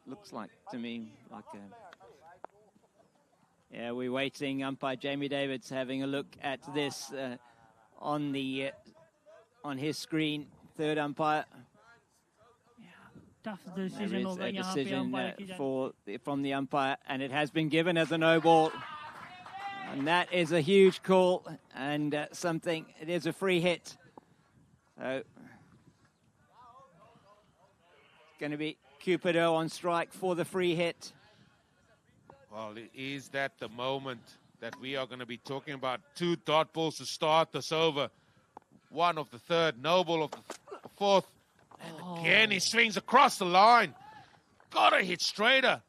Looks like to me like yeah, we're waiting. Umpire Jamie Davids having a look at this on his screen. Third umpire. Yeah, tough decision. There is a decision from the umpire, and it has been given as a no ball. And that is a huge call, and it is a free hit. So it's going to be Cupido on strike for the free hit. Well, is that the moment that we are going to be talking about? 2 dot balls to start this over. 1 of the third, no ball of the fourth. And again, he swings across the line. Gotta hit straighter.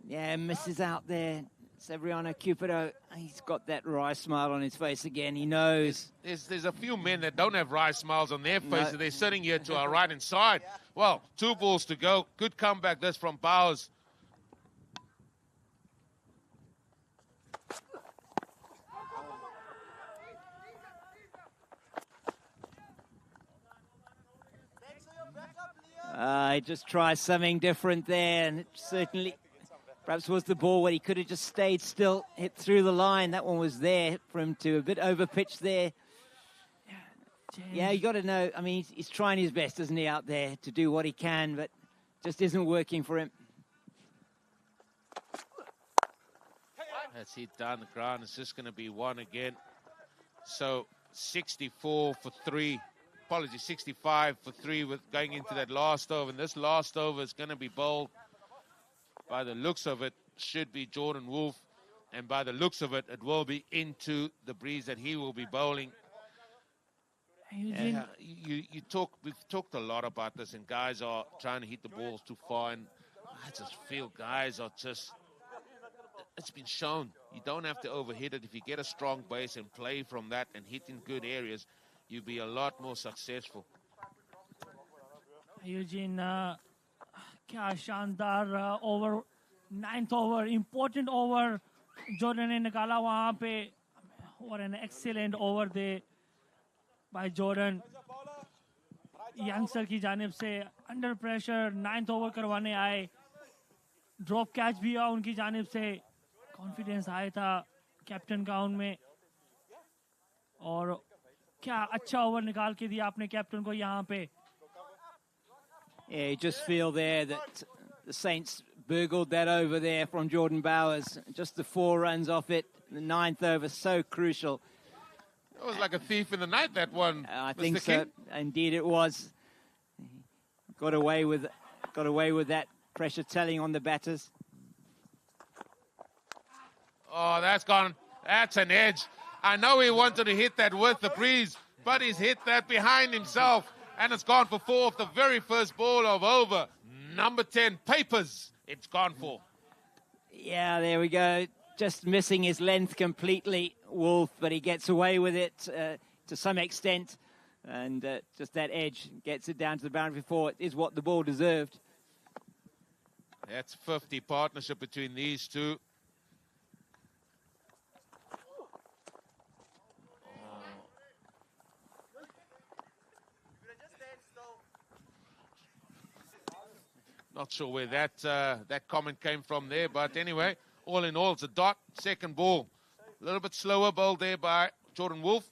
Yeah, misses out there. Severiano Cupido, he's got that wry smile on his face again. He knows. There's a few men that don't have wry smiles on their faces. No. They're sitting here to our right-hand side. Well, 2 balls to go. Good comeback this from Bowers. Just try something different there, and it certainly perhaps was the ball where he could have just stayed still, hit through the line. That one was there for him to a bit over pitch there. Yeah, you got to know. I mean, he's trying his best, isn't he, out there to do what he can, but just isn't working for him. That's hit down the ground. It's just going to be 1 again. So 64 for 3. Apologies, 65 for 3 with going into that last over. And this last over is going to be bowled. By the looks of it, should be Jordan Wolf. And by the looks of it, it will be into the breeze that he will be bowling. And, we've talked a lot about this, and guys are trying to hit the balls too far. And I just feel guys are just, it's been shown. You don't have to overhit it. If you get a strong base and play from that and hit in good areas, you'll be a lot more successful. Eugene, क्या शानदार over 9th over important over Jordan ने निकाला वहाँ पे और an excellent over there by Jordan youngster की जानिब से under pressure 9th over करवाने आए drop catch भी हुआ उनकी जानिब से confidence आया था कैप्टन का उनमें और क्या अच्छा ओवर निकाल के दिया आपने कैप्टन को यहाँ पे. Yeah, you just feel there that the Saints burgled that over there from Jordan Bowers. Just the 4 runs off it. The 9th over, so crucial. It was like a thief in the night, that one. I think so. Indeed it was. Got away with that pressure telling on the batters. Oh, that's gone. That's an edge. I know he wanted to hit that with the breeze, but he's hit that behind himself. And it's gone for 4 off the very first ball of over. Number 10, Papers. It's gone for. Yeah, there we go. Just missing his length completely, Wolf, but he gets away with it to some extent. And just that edge gets it down to the boundary 4 is what the ball deserved. That's 50 partnership between these two. Not sure where that comment came from there, but anyway, all in all, it's a dot. Second ball. A little bit slower ball there by Jordan Wolf.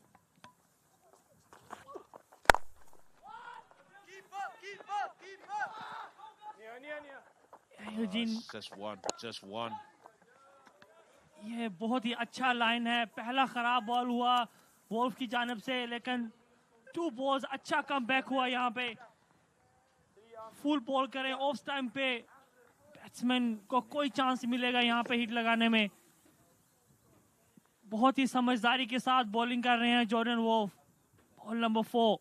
Eugene Just one. ये बहुत ही अच्छा line है. पहला खराब ball हुआ Wolff की जानिब से, लेकिन 2 बॉल्स अच्छा कम बैक हुआ यहाँ पे. फुल बॉल करें ऑफ टाइम पे, बैट्समैन को कोई चांस मिलेगा यहाँ पे हिट लगाने में. बहुत ही समझदारी के साथ बॉलिंग कर रहे हैं Jordan Wolf. Ball number 4.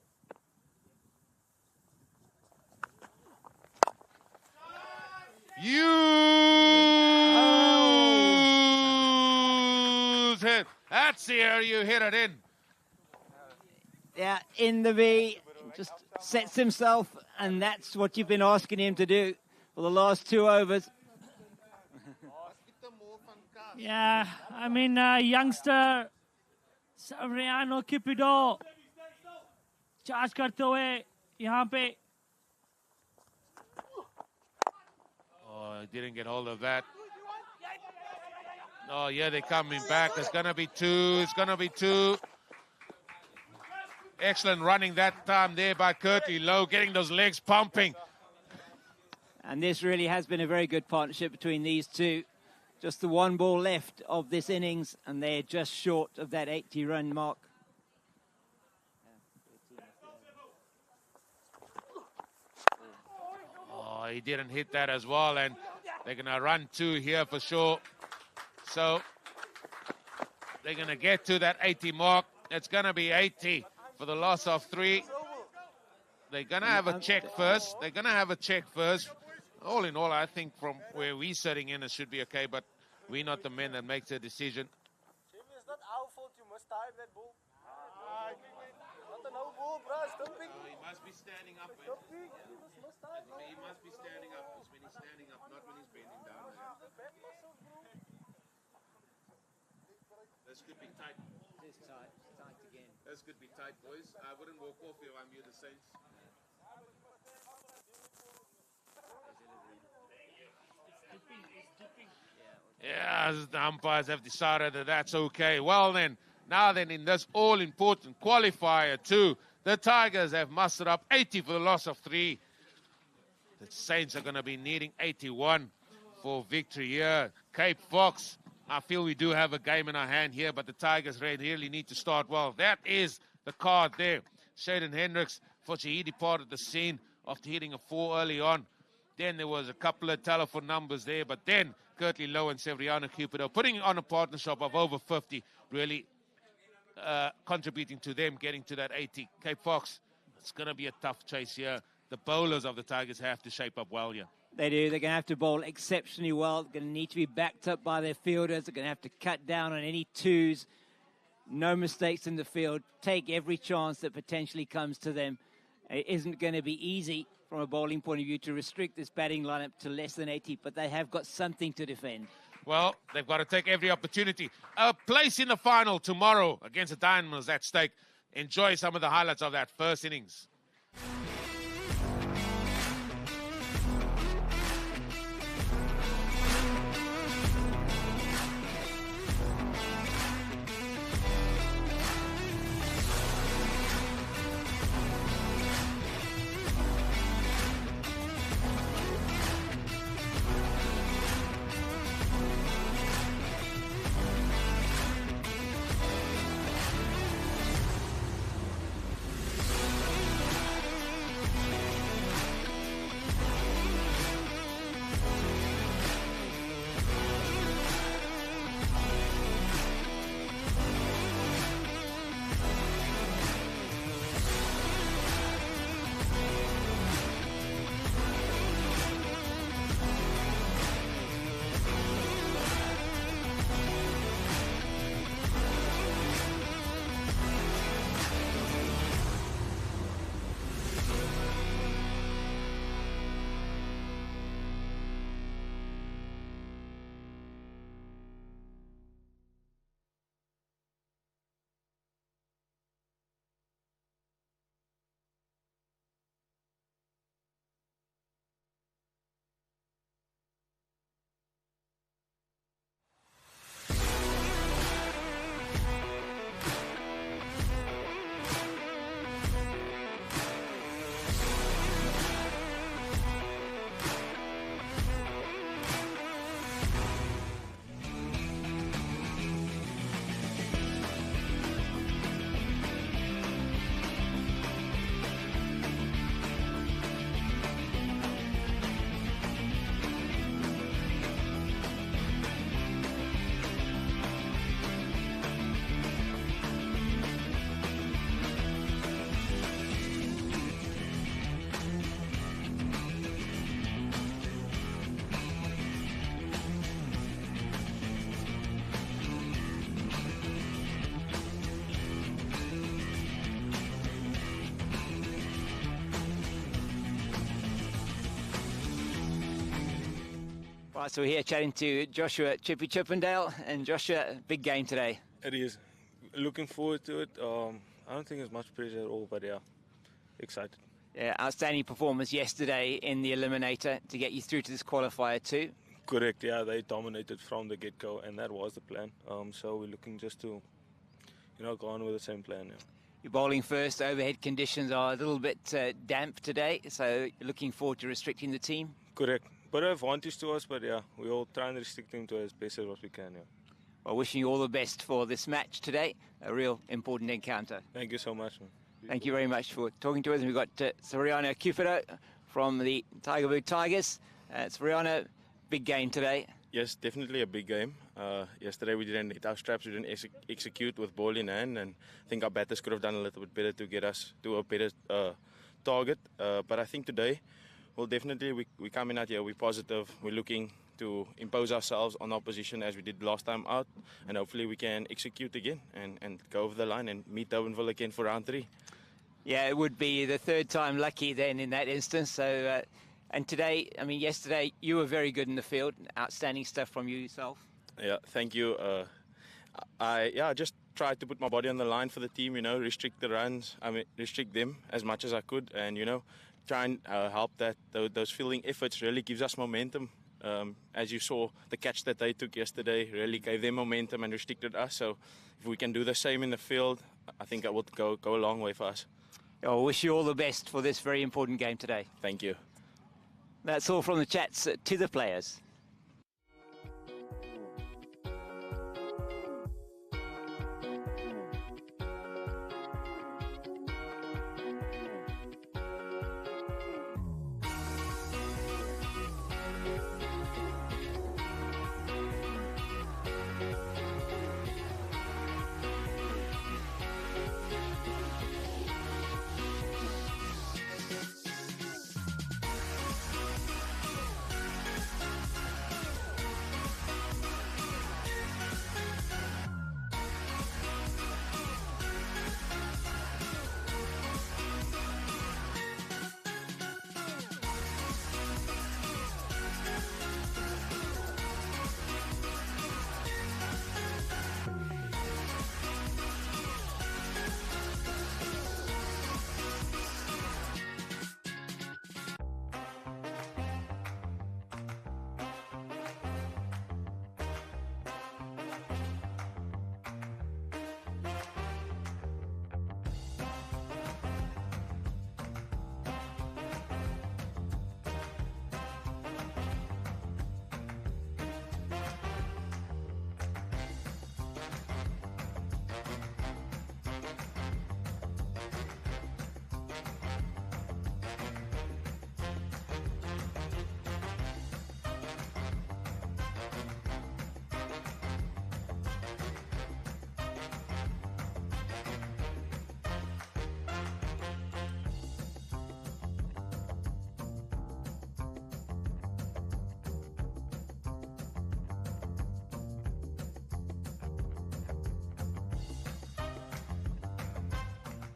Use it. That's the area you hit it in. Yeah, in the V, just sets himself, and that's what you've been asking him to do for the last 2 overs. Yeah, I mean, youngster Savriano Kipido charge करते हुए यहाँ पे. Oh, he didn't get hold of that. Oh, yeah, they're coming back. It's going to be 2. It's going to be 2. Excellent running that time there by Curtly Lowe, getting those legs pumping. And this really has been a very good partnership between these two. Just the 1 ball left of this innings, and they're just short of that 80-run mark. Oh, he didn't hit that as well, and they're going to run 2 here for sure. So they're going to get to that 80 mark. It's going to be 80 for the loss of 3. They're going to have a check first. All in all, I think from where we're sitting in, it should be okay, but we're not the men that make the decision. Jimmy, it's not our fault. You must time that ball. Not a no ball, bro. Stop it. He must be standing up. He must be standing up. It's when he's standing up, not when he's bending down. This could be tight. It's tight again. This could be tight, boys. I wouldn't walk off if I'm you, the Saints. Yeah, the umpires have decided that that's okay. Well then, now then in this all-important qualifier 2, the Tigers have mustered up 80 for the loss of 3. The Saints are going to be needing 81 for victory here. Cape Fox, I feel we do have a game in our hand here, but the Tigers really need to start well. That is the card there. Shaden Hendricks, fortunately, he departed the scene after hitting a 4 early on. Then there was a couple of telephone numbers there, but then Curtly Lowe and Severiano Cupido putting on a partnership of over 50, really contributing to them getting to that 80. Cape Fox, it's going to be a tough chase here. The bowlers of the Tigers have to shape up well here. They do. They're going to have to bowl exceptionally well. They're going to need to be backed up by their fielders. They're going to have to cut down on any 2s. No mistakes in the field. Take every chance that potentially comes to them. It isn't going to be easy from a bowling point of view to restrict this batting lineup to less than 80, but they have got something to defend. Well, they've got to take every opportunity. A place in the final tomorrow against the Diamonds at stake. Enjoy some of the highlights of that first innings. Right, so we're here chatting to Joshua Chippy Chippendale. And Joshua, big game today. It is. Looking forward to it. I don't think there's much pressure at all, but yeah, excited. Yeah, outstanding performance yesterday in the Eliminator to get you through to this qualifier too. Correct, yeah, they dominated from the get-go, and that was the plan. So we're looking just to, go on with the same plan, yeah. You're bowling first. Overhead conditions are a little bit damp today, so you're looking forward to restricting the team. Correct. But an advantage to us, but yeah, we all try and restrict them to as best as what we can, yeah. Well, wishing you all the best for this match today. A real important encounter. Thank you so much, man. Thank you very much for talking to us. And we've got Soriano Cufero from the Tygerberg Tigers. Soriano, big game today. Yes, definitely a big game. Yesterday we didn't hit our straps, we didn't execute with ball in hand, and I think our batters could have done a little bit better to get us to a better target. But I think today, well, definitely we coming out here, we're positive, we're looking to impose ourselves on opposition as we did last time out, and hopefully we can execute again and go over the line and meet Durbanville again for round 3. Yeah, it would be the third time lucky then in that instance. So, and today, I mean, yesterday you were very good in the field. Outstanding stuff from you yourself. Yeah, thank you. I just tried to put my body on the line for the team, restrict the runs, restrict them as much as I could, and, try and help that. Those fielding efforts really gives us momentum. As you saw, the catch that they took yesterday really gave them momentum and restricted us. So if we can do the same in the field, I think that would go a long way for us. I wish you all the best for this very important game today. Thank you. That's all from the chats to the players.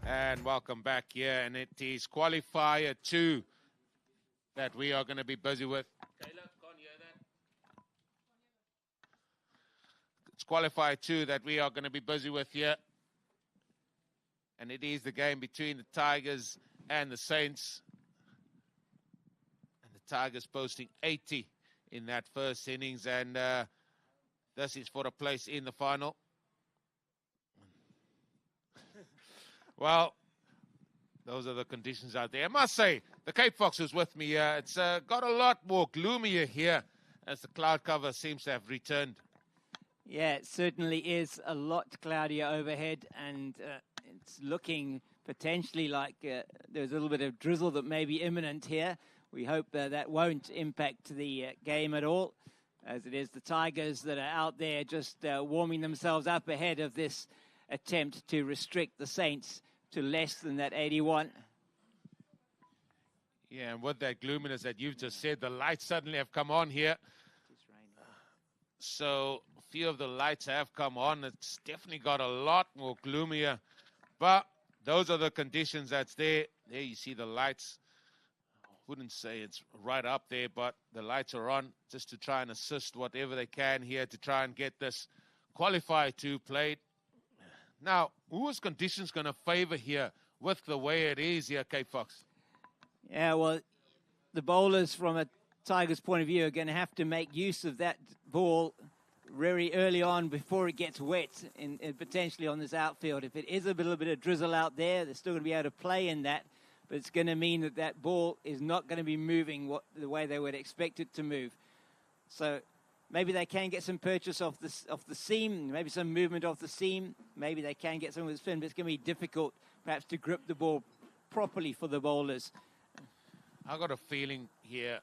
And welcome back here, and it is Qualifier 2 that we are going to be busy with. Caleb, can't hear that. It's Qualifier 2 that we are going to be busy with here. And it is the game between the Tigers and the Saints. And the Tigers posting 80 in that first innings, and this is for a place in the final. Well, those are the conditions out there. I must say, the Cape Fox is with me here. It's got a lot more gloomier here as the cloud cover seems to have returned. Yeah, it certainly is a lot cloudier overhead, and it's looking potentially like there's a little bit of drizzle that may be imminent here. We hope that won't impact the game at all, as it is the Tigers that are out there just warming themselves up ahead of this attempt to restrict the Saints to less than that 81. Yeah, and with that gloominess that you've just said, the lights suddenly have come on here. So a few of the lights have come on. It's definitely got a lot more gloomier. But those are the conditions that's there. There you see the lights. wouldn't say it's right up there, but the lights are on just to try and assist whatever they can here to try and get this qualifier 2 played. Now, whose conditions going to favor here with the way it is here, Cape Fox? Yeah, well, the bowlers from a Tigers point of view are going to have to make use of that ball very early on before it gets wet in potentially on this outfield. If it is a little bit of drizzle out there, they're still going to be able to play in that, but it's going to mean that that ball is not going to be moving the way they would expect it to move. So maybe they can get some purchase off the seam, maybe some movement off the seam. Maybe they can get some of the spin, but it's going to be difficult perhaps to grip the ball properly for the bowlers. I got a feeling here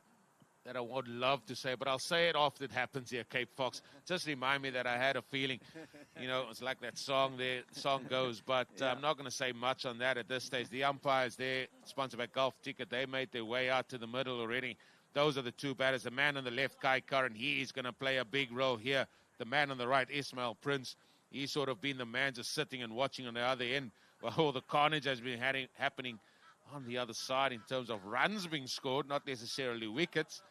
that I would love to say, but I'll say it after it happens here, Cape Fox. Just remind me that I had a feeling. You know, it's like that song there, the song goes, but Yeah. I'm not going to say much on that at this stage. The umpires there, sponsored by Golf Ticket, they made their way out to the middle already. Those are the two batters. The man on the left, Kai Curran, he is going to play a big role here. The man on the right, Ismail Prince, he's sort of been the man just sitting and watching on the other end while all the carnage has been happening on the other side in terms of runs being scored, not necessarily wickets.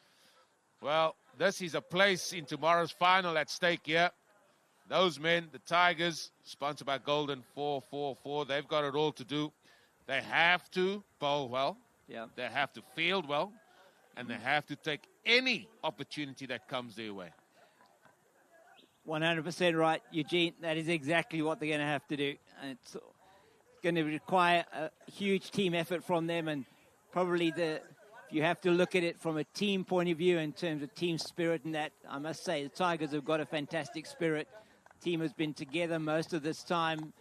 Well, this is a place in tomorrow's final at stake here. Those men, the Tigers, sponsored by Golden 444, they've got it all to do. They have to bowl well. Yeah. They have to field well. And they have to take any opportunity that comes their way. 100% right, Eugene. That is exactly what they're going to have to do. And it's going to require a huge team effort from them, and probably you have to look at it from a team point of view in terms of team spirit, and that, I must say, the Tigers have got a fantastic spirit. The team has been together most of this time,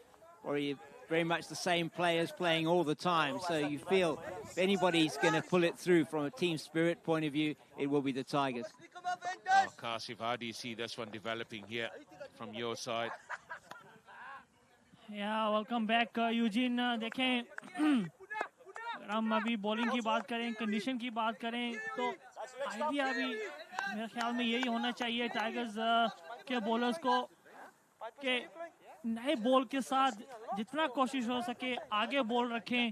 or very much the same players playing all the time. So you feel if anybody's going to pull it through from a team spirit point of view, it will be the Tigers. Oh, Kasif, how do you see this one developing here from your side? Yeah, welcome back, Eugene. देखें अगर हम अभी bowling की बात करें, condition की बात करें, तो आइडिया अभी मेरे ख्याल में यही होना चाहिए टाइगर्स के बॉलर्स को कि नए बॉल के साथ जितना कोशिश हो सके आगे बॉल रखें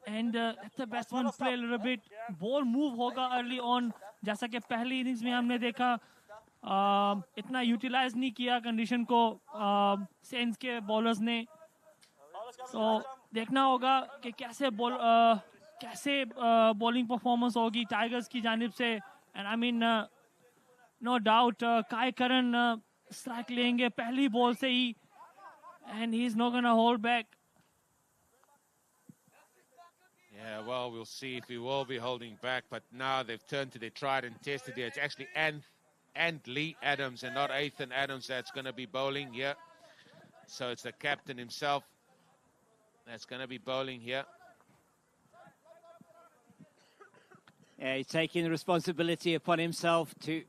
and let the batsman play a little bit. Ball move होगा अर्ली ऑन, जैसा कि पहली इनिंग्स में हमने देखा इतना यूटिलाइज नहीं किया कंडीशन को सेंस के बॉलर्स ने. तो देखना होगा कि कैसे बॉलिंग परफॉर्मेंस होगी टाइगर्स की जानिब से. And I mean no doubt काय करन स्ट्राइक लेंगे पहली बॉल से ही, and he's not going to hold back. Yeah, well, we'll see if he will be holding back, but now they've turned to their tried and tested here. It's actually Lee Adams and not Ethan Adams that's going to be bowling here. So it's the captain himself that's going to be bowling here. Yeah, he's taking the responsibility upon himself to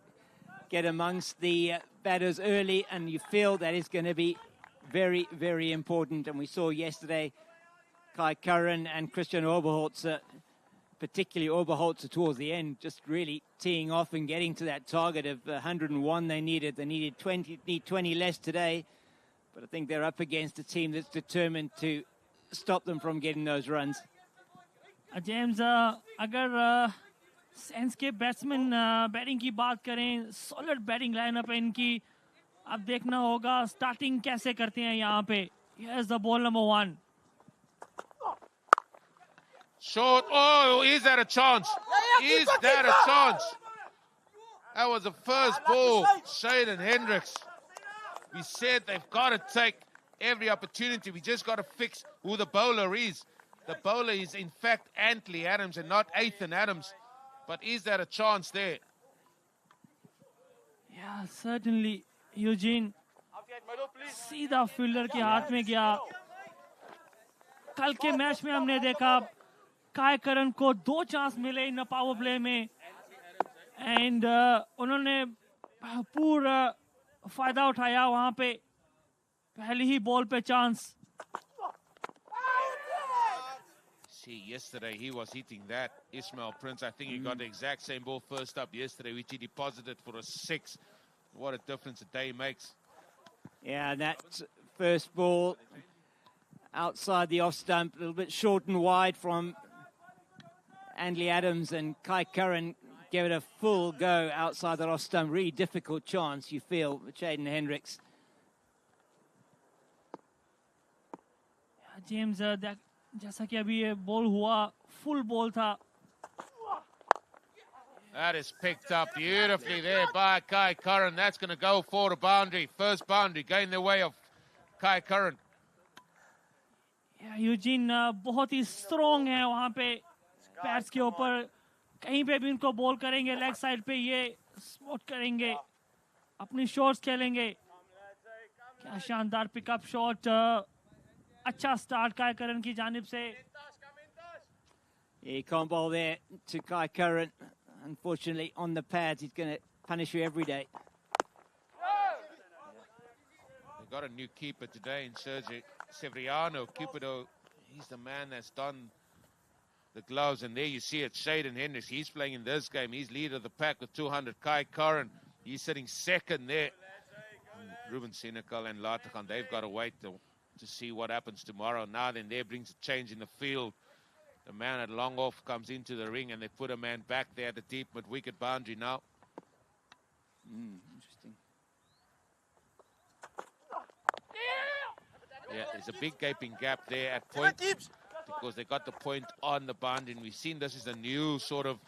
get amongst the batters early, and you feel that is going to be very, very important. And we saw yesterday Kai Curran and Christian Oberholzer, particularly Oberholzer towards the end, just really teeing off and getting to that target of 101 they needed. They need 20 less today, but I think they're up against a team that's determined to stop them from getting those runs. James, अगर sense के batsman batting की बात करें, solid batting lineup है इनकी. अब देखना होगा स्टार्टिंग कैसे करते हैं यहाँ पे. Here's the ball number 1. Short. Oh, is that a chance? Is that a chance? That was the first ball, Shaden Hendricks. We said they've got to take every opportunity. We just got to fix who the bowler is. The bowler is, in fact, Antley Adams and not Ethan Adams. But is that a chance there? Yeah, certainly, Eugene. सीधा fielder के हाथ में गया. कल के match में हमने देखा काय करन को 2 चांस मिले इन पावर प्ले में, एंड उन्होंने पूरा फायदा उठाया वहां पे. पहली ही बॉल पे chance. See, yesterday he was hitting that. Ismail Prince, I think he got the exact same ball first up yesterday, which he deposited for a 6. What a difference a day makes. Yeah, that first ball outside the off stump, a little bit short and wide from Andy Adams and Kai Curran gave it a full go outside the off stump. Really difficult chance, you feel, Jaden Hendricks. James, जैसा कि अभी ये ball हुआ, full ball था. That is picked up beautifully there by Kai Curran. That's going to go for the boundary. First boundary, going the way of Kai Curran. Yeah, Eugene बहुत ही strong है वहाँ पे पैड्स के ऊपर. कहीं पे भी इनको बॉल करेंगे, लेग साइड पे ये स्पॉट करेंगे, अपनी शॉट्स खेलेंगे. क्या शानदार पिकअप शॉट. अच्छा स्टार्ट काय करन की जानिब से. He can't bowl there to Kai Curran. Unfortunately, on the pads, he's going to punish you every day. They've got a new keeper today in Sergio Severiano. Cupido, he's the man that's done the gloves. And there you see it, Shaden Hendricks. He's playing in this game. He's leader of the pack with 200. Kai Curran, he's sitting second there. And Ruben Senecal and Latakan, they've got to wait to see what happens tomorrow. Now then, there brings a change in the field. The man at long off comes into the ring and they put a man back there at the deep mid-wicket boundary now. Interesting. Yeah, there's a big gaping gap there at point because they got the point on the boundary. And we've seen this is a new sort of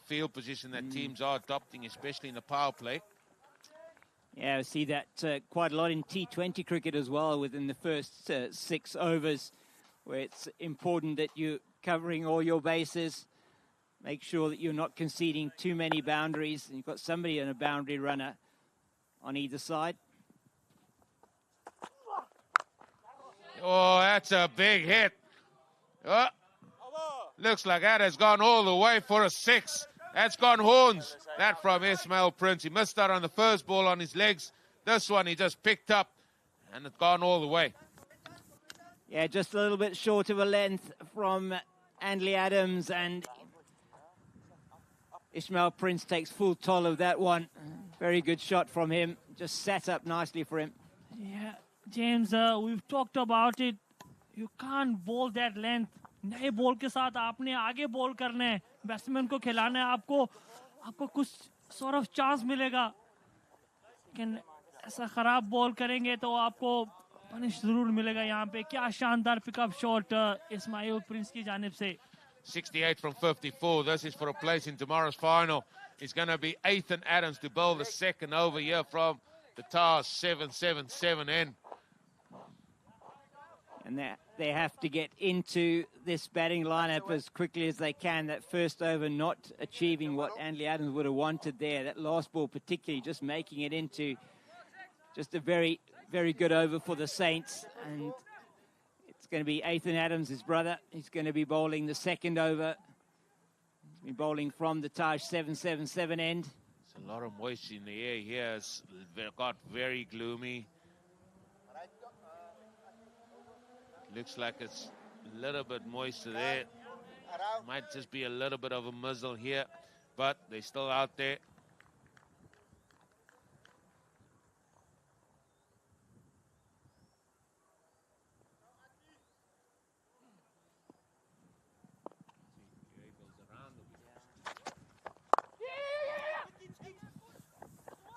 field position that teams are adopting, especially in the power play. Yeah, I see that quite a lot in T20 cricket as well within the first 6 overs, where it's important that you're covering all your bases. Make sure that you're not conceding too many boundaries. And you've got somebody on a boundary runner on either side. Oh, that's a big hit. Oh, looks like that has gone all the way for a 6. That's gone horns. That from Ismail Prince. He missed out on the first ball on his legs. This one he just picked up and it's gone all the way. Yeah, just a little bit short of a length from Andy Adams, and Ismail Prince takes full toll of that one. Very good shot from him. Just sat up nicely for him. Yeah, James, we've talked about it. You can't bowl that length. नए ball के साथ आपने आगे ball करना है, batsman को खिलाना है, आपको कुछ sort of चांस मिलेगा. लेकिन ऐसा खराब बॉल करेंगे तो आपको पनिश जरूर मिलेगा यहाँ पे. क्या शानदार पिकअप शॉट इस्माइल प्रिंस की जानिब से. 68 from 54. This is for a place in tomorrow's final. It's going to be Ethan Adams to bowl the second over here from the TAR 777 end. And they have to get into this batting lineup as quickly as they can. That first over not achieving what Andy Adams would have wanted there. That last ball particularly just making it into just a very, very good over for the Saints. And it's going to be Ethan Adams, his brother. He's going to be bowling the second over. He's been bowling from the Taj 777 end. There's a lot of moisture in the air here. It's got very gloomy. Looks like it's a little bit moisture there. Might just be a little bit of a muzzle here, but they're still out there.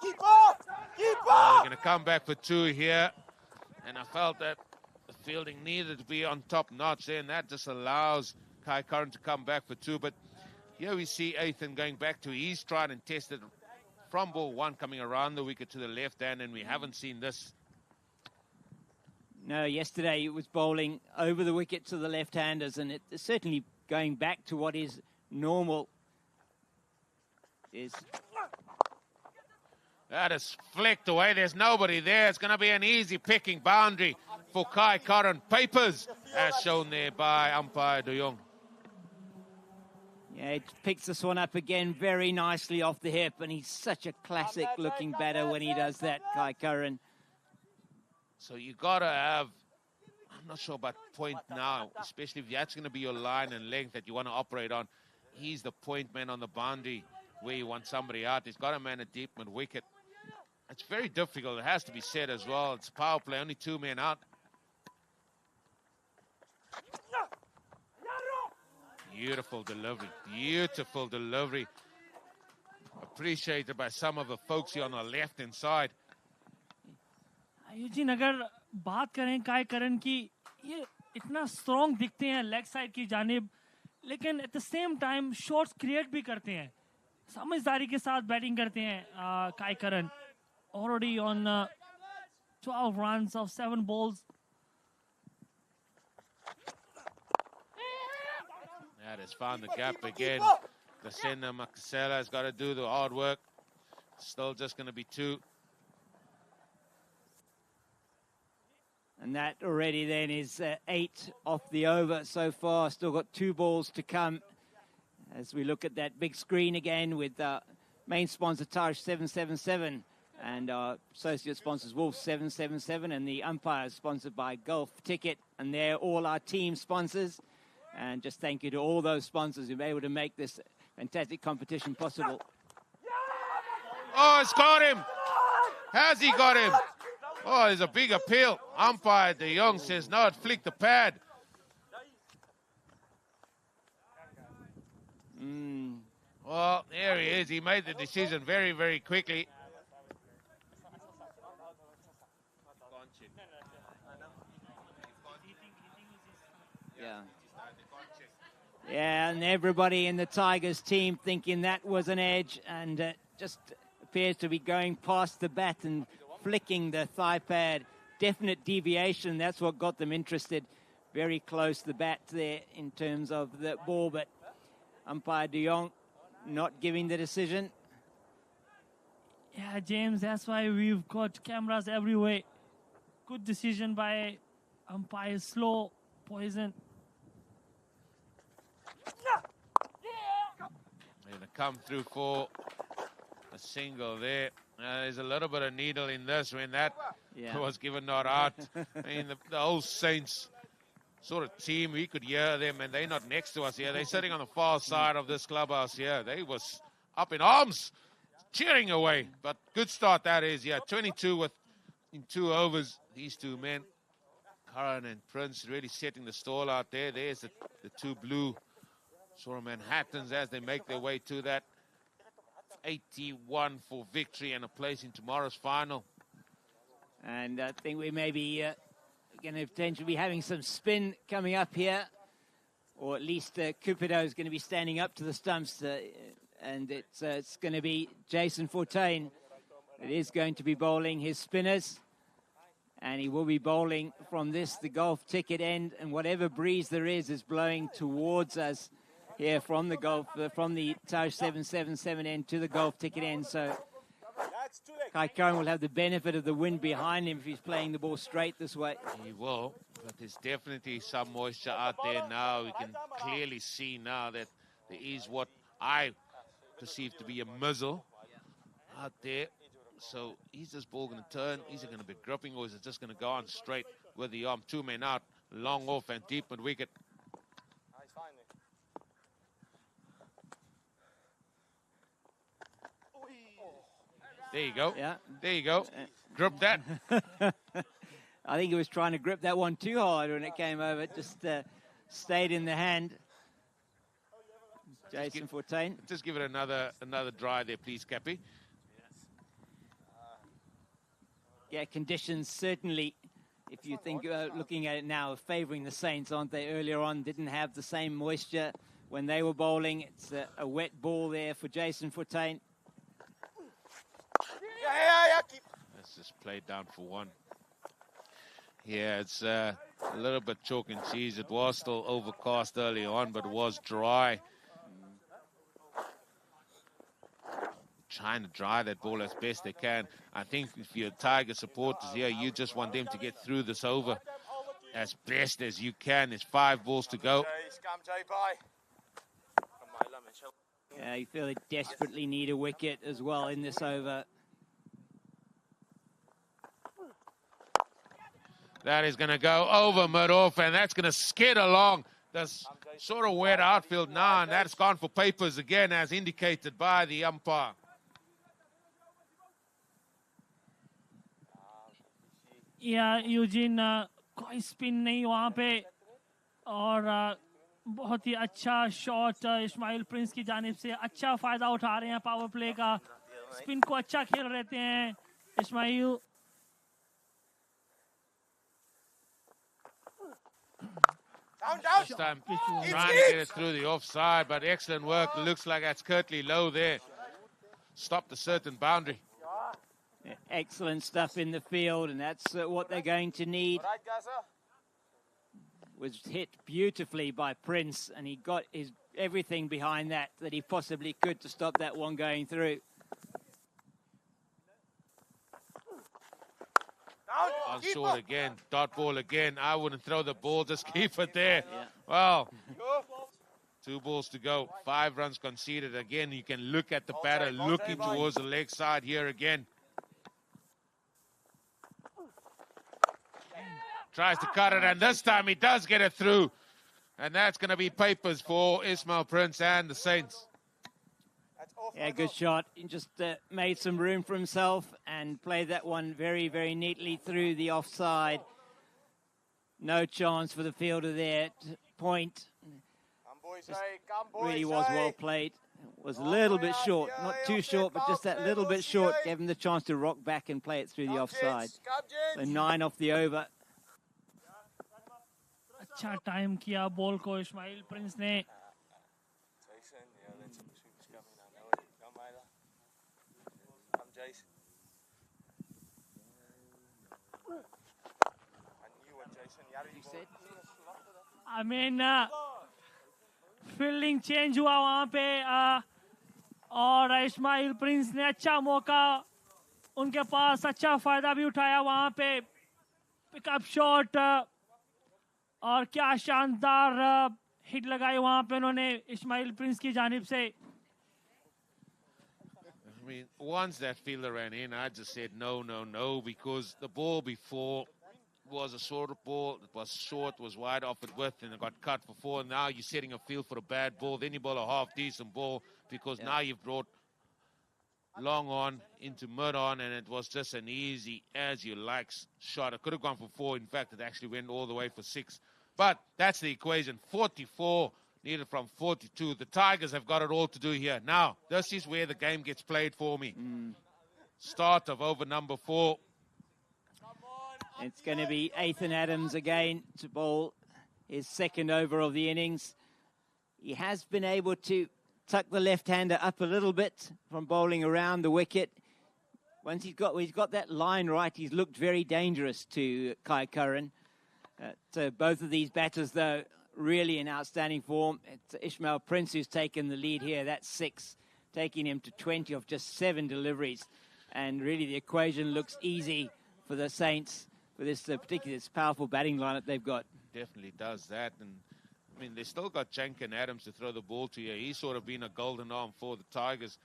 They're going to come back for 2 here, and I felt that the fielding needed to be on top notch there, and that just allows Kai Curran to come back for 2. But here we see Ethan going back to his tried and tested from ball 1, coming around the wicket to the left hand, and we haven't seen this. No, yesterday it was bowling over the wicket to the left-handers, and it's certainly going back to what is normal. That is flicked away. There's nobody there. It's going to be an easy picking boundary for Kai Curran. Papers, as shown there by umpire De Jong. Yeah, it picks this one up again very nicely off the hip, and he's such a classic-looking batter when he does that, Kai Curran. So you got to have, I'm not sure about point now, especially if that's going to be your line and length that you want to operate on. He's the point man on the boundary where you want somebody out. He's got a man at deep mid-wicket. It's very difficult, it has to be said as well. It's power play, only 2 men out. Beautiful delivery. Beautiful delivery. Appreciated by some of the folks here on the left-hand side. Eugene अगर बात करें काय करन की ये इतना strong दिखते हैं leg side की जानिब लेकिन at the same time shots create भी करते हैं समझदारी के साथ बैटिंग करते हैं काय करन already on 12 runs of 7 balls. That has found the gap again. The center Makasela has got to do the hard work. Still just going to be 2. And that already then is 8 off the over so far. Still got 2 balls to come. As we look at that big screen again with main sponsor Tarish 777 and our associate sponsors Wolf 777 and the umpire sponsored by Golf Ticket. And they're all our team sponsors. And just thank you to all those sponsors who've been able to make this fantastic competition possible. Oh, it's got him. Has he got him? Oh, there's a big appeal. Umpire De Jong says, no, it flicked the pad. Well, there he is. He made the decision very, very quickly. Yeah, and everybody in the Tigers team thinking that was an edge and just appears to be going past the bat and flicking the thigh pad. Definite deviation, that's what got them interested. Very close to the bat there in terms of the ball, but umpire De Jong not giving the decision. Yeah, James, that's why we've got cameras everywhere. Good decision by umpire, slow, poison. They're going to come through for a single there. There's a little bit of needle in this when that was given not out. I mean, the whole Saints sort of team, we could hear them, and they're not next to us here. They're sitting on the far side of this clubhouse here. They was up in arms, cheering away. But good start that is, 22 in 2 overs. These 2 men, Curran and Prince, really setting the stall out there. There's the 2 blue sort of Manhattans as they make their way to that 81 for victory and a place in tomorrow's final. And I think we may be going to potentially be having some spin coming up here, or at least Cupido is going to be standing up to the stumps, and it's going to be Jason Fontein. It is going to be bowling his spinners, and he will be bowling from the Golf Ticket end, and whatever breeze there is blowing towards us here from the Taj 777 end to the Golf Ticket end. So Kai Curran will have the benefit of the wind behind him if he's playing the ball straight this way. He will, but there's definitely some moisture out there now. We can clearly see now that there is what I perceive to be a muzzle out there. So is this ball going to turn? Is it going to be gripping, or is it just going to go on straight with the arm? 2 men out, long off and deep mid wicket. There you go. Yeah. There you go. Grip that. I think he was trying to grip that one too hard when it came over. It just stayed in the hand. Jason Fontein. Just give it another dry there, please, Cappy. Yeah, conditions certainly, if you think looking at it now, are favouring the Saints, aren't they? Earlier on, didn't have the same moisture when they were bowling. It's a wet ball there for Jason Fontein. Let's just play it down for 1. Yeah, it's a little bit chalk and cheese. It was still overcast early on, but it was dry. Trying to dry that ball as best they can. I think if you're Tiger supporters here, you just want them to get through this over as best as you can. There's 5 balls to go. Yeah, you feel they desperately need a wicket as well in this over. That is going to go over mid-off, and that's going to skid along this sort of wet outfield now, and that's gone for papers again, as indicated by the umpire. Yeah, Eugene, कोई spin नहीं वहाँ पे और बहुत ही अच्छा shot Ismail Prince की जानिब से, अच्छा फायदा उठा रहे हैं पावर प्ले का, स्पिन को अच्छा खेल रहते हैं Ismail. This time trying to get it through the offside, but excellent work. Looks like that's curtly low there. Stopped a certain boundary. Yeah, excellent stuff in the field, and that's what they're going to need. Was hit beautifully by Prince, and he got his everything behind that he possibly could to stop that one going through. On short again, dot ball again. I wouldn't throw the ball, just keep it there. Yeah. Well, 2 balls to go, 5 runs conceded. Again, you can look at the batter looking towards the leg side here again. Tries to cut it, and this time he does get it through. And that's going to be papers for Ismail Prince and the Saints. Yeah, good shot. He just made some room for himself and played that one very, very neatly through the offside. No chance for the fielder there to point. Just really was well played. Was a little bit short, not too short, but just that little bit short. Gave him the chance to rock back and play it through the offside. So 9 off the over. अच्छा time किया ball को Ismail Prince ने. I mean, fielding change हुआ वहां पे और Ismail Prince ने अच्छा मौका उनके पास, अच्छा फायदा भी उठाया वहां पे. पिकअप शॉट और क्या शानदार हिट लगाई वहां पे उन्होंने इस्माइल प्रिंस की जानिब से. I mean, once that fielder ran in, I just said no, no, no, because the ball before was a short ball. It was short, was wide off at width, and it got cut for 4. Now you're setting a field for a bad ball. Then you bowl a half-decent ball because now you've brought long on into mid on, and it was just an easy as-you-like shot. It could have gone for 4. In fact, it actually went all the way for 6. But that's the equation. 44 needed from 42. The Tigers have got it all to do here. Now, this is where the game gets played for me. Start of over number 4. It's going to be Ethan Adams again to bowl his second over of the innings. He has been able to tuck the left-hander up a little bit from bowling around the wicket. Once he's got that line right, he's looked very dangerous to Kai Curran. So both of these batters, though, really in outstanding form. It's Ismail Prince who's taken the lead here. That's 6, taking him to 20 of just 7 deliveries. And really the equation looks easy for the Saints with this particularly this powerful batting lineup they've got. Definitely does that. And I mean, they've still got Jankin Adams to throw the ball to here. He's sort of been a golden arm for the Tigers.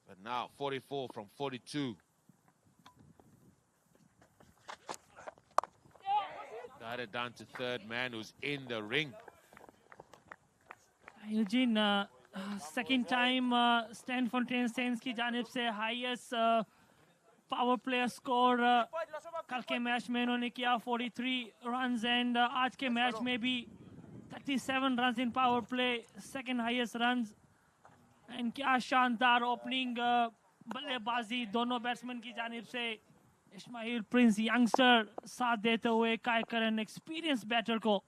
But now 44 from 42. Got it down to third man who's in the ring. Eugene, second time Strandfontein Saints की जानिब से highest power play score कल के match में इन्होंने किया 43 runs and आज के मैच में भी 37 runs in power play, second highest runs. And क्या शानदार opening बल्लेबाजी दोनों बैट्समैन की जानिब से. इस्माइल प्रिंस यंगस्टर साथ देते हुए काय करन experienced batter को.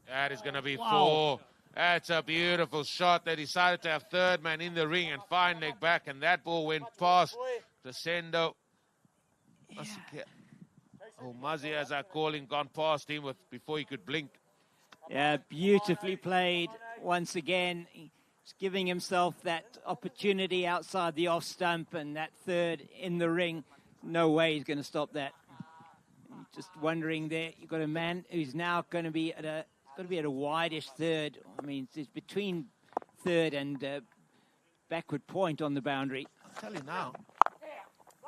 That is going to be 4. That's a beautiful shot. They decided to have third man in the ring and fine leg back, and that ball went past Crescendo. Oh, Muzzy, as I call him, gone past him before he could blink. Yeah, beautifully played once again. He's giving himself that opportunity outside the off stump and that third in the ring. No way he's going to stop that. Just wondering there, you've got a man who's now going to be at a wideish third. I mean, it's between third and backward point on the boundary. I'll tell you now.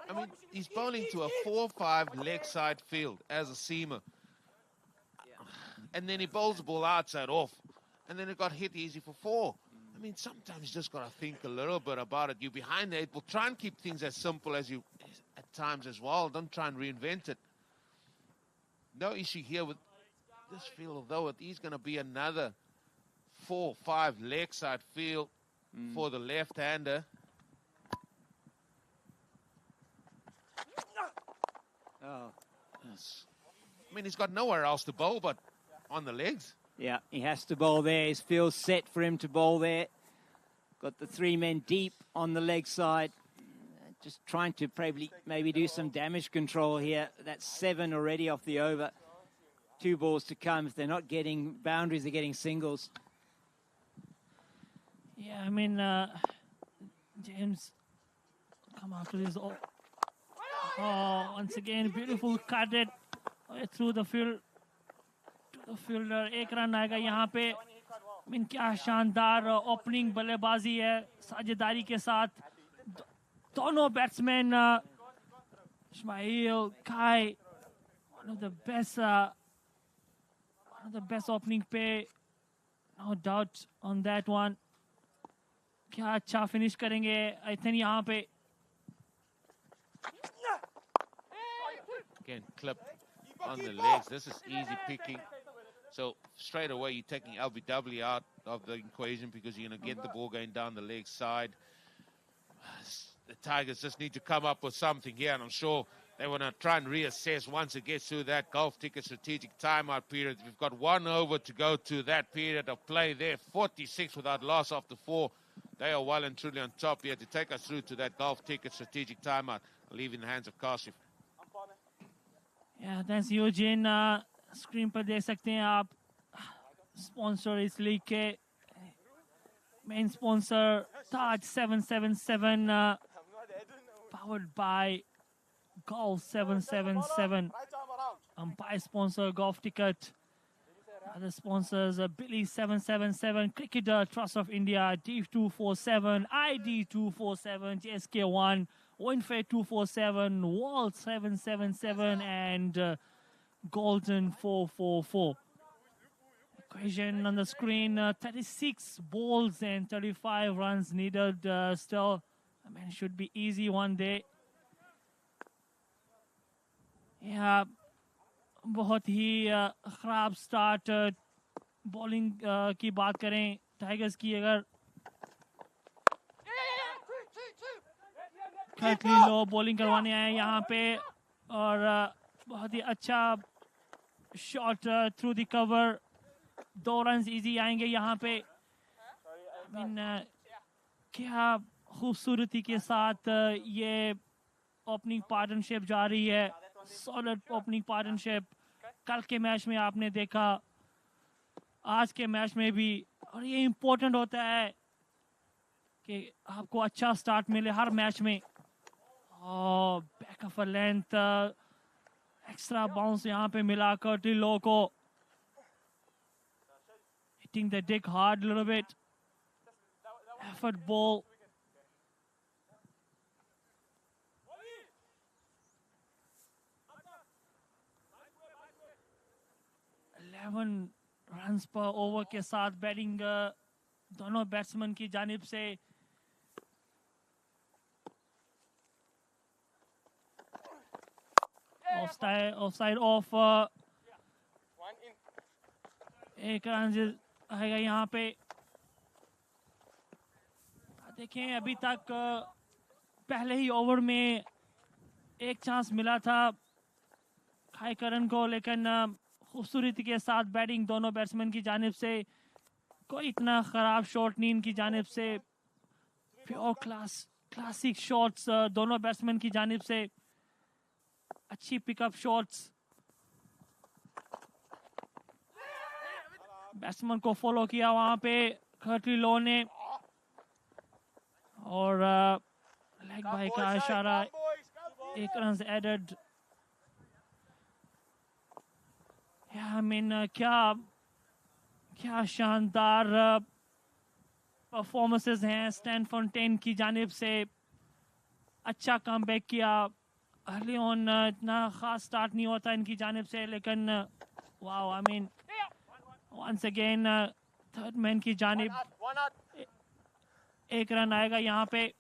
I mean, he's bowling to a 4-5 leg side field as a seamer. And then he bowls the ball outside off. And then it got hit easy for 4. I mean, sometimes you just got to think a little bit about it. You're behind the 8 ball. Try and keep things as simple as you at times as well. Don't try and reinvent it. No issue here with this field, although it is going to be another 4-5 leg side field for the left-hander. Oh. Yes. I mean, he's got nowhere else to bowl but on the legs. Yeah, he has to bowl there. His field's set for him to bowl there. Got the 3 men deep on the leg side. Just trying to maybe do some damage control here. That's 7 already off the over. 2 balls to come. If they're not getting boundaries, they're getting singles. Yeah, I mean, James, come after this. Oh, once again, beautiful cut it through the field to the fielder. 1 run आएगा यहाँ पे. I mean, क्या शानदार opening बल्लेबाजी है साझेदारी के साथ. दोनों batsman Ismail, Kai, one of the best opening pay, no doubt on that one. क्या अच्छा फिनिश करेंगे आई थिंक यहाँ पे. Again, clip on the legs. This is easy picking. So straight away you're taking LBW out of the equation because you're going to get the ball going down the leg side. The Tigers just need to come up with something here, and I'm sure they want to try and reassess once it gets through that golf ticket strategic timeout period. We've got 1 over to go to that period of play there. 46 without loss after 4. They are well and truly on top here to take us through to that golf ticket strategic timeout. I'll leave in the hands of Kashif. Yeah, thanks Eugene. Screen पर देख सकते हैं आप sponsor इस league के main sponsor Taj 777 powered by Golf 777. Umpire sponsor Golf Ticket. Other sponsors Billy 777, Cricketer Trust of India, D247, ID247, JSK1, Winfair 247, Wall 777, and Golden 444. Equation on the screen: 36 balls and 35 runs needed. Still, I mean, it should be easy one day. Yeah, बहुत ही खराब start bowling की बात करें tigers की अगर खतरी लो bowling करवाने आए यहाँ पे और बहुत ही अच्छा shot through the cover 2 run easy आएंगे यहाँ पे I mean, क्या खूबसूरती के साथ ये ओपनिंग पार्टनरशिप जा रही है सॉलिड ओपनिंग पार्टनरशिप कल के मैच में आपने देखा आज के मैच में भी और ये इम्पोर्टेंट होता है कि आपको अच्छा स्टार्ट मिले हर मैच में और back of length extra bounce यहाँ पे मिला कर्टी लो को hitting the deck hard little bit effort ball 11 runs पर ओवर के साथ बैटिंग दोनों बैट्समैन की जानिब से ऑफसाइड ऑफ 1 रन आएगा यहाँ पे देखें अभी तक पहले ही ओवर में एक चांस मिला था खाईकरन को लेकिन खूबसूरती के साथ बैटिंग दोनों बैट्समैन की जानिब से कोई इतना ख़राब शॉट नहीं इनकी जानिब से प्योर क्लासिक शॉट्स दोनों बैट्समैन की जानिब से अच्छी पिकअप शॉट्स बैट्समैन को फॉलो किया वहाँ पे खर्टी लो ने और लेग बाय का इशारा 1 रन एडेड I mean, क्या शानदार परफॉर्मेंसेस हैं स्टैंडफोर्टेन की जानिब से अच्छा कमबैक किया अर्ली ऑन इतना खास स्टार्ट नहीं होता इनकी जानिब से लेकिन wow I mean once again third man की जानिब 1 रन आएगा यहाँ पे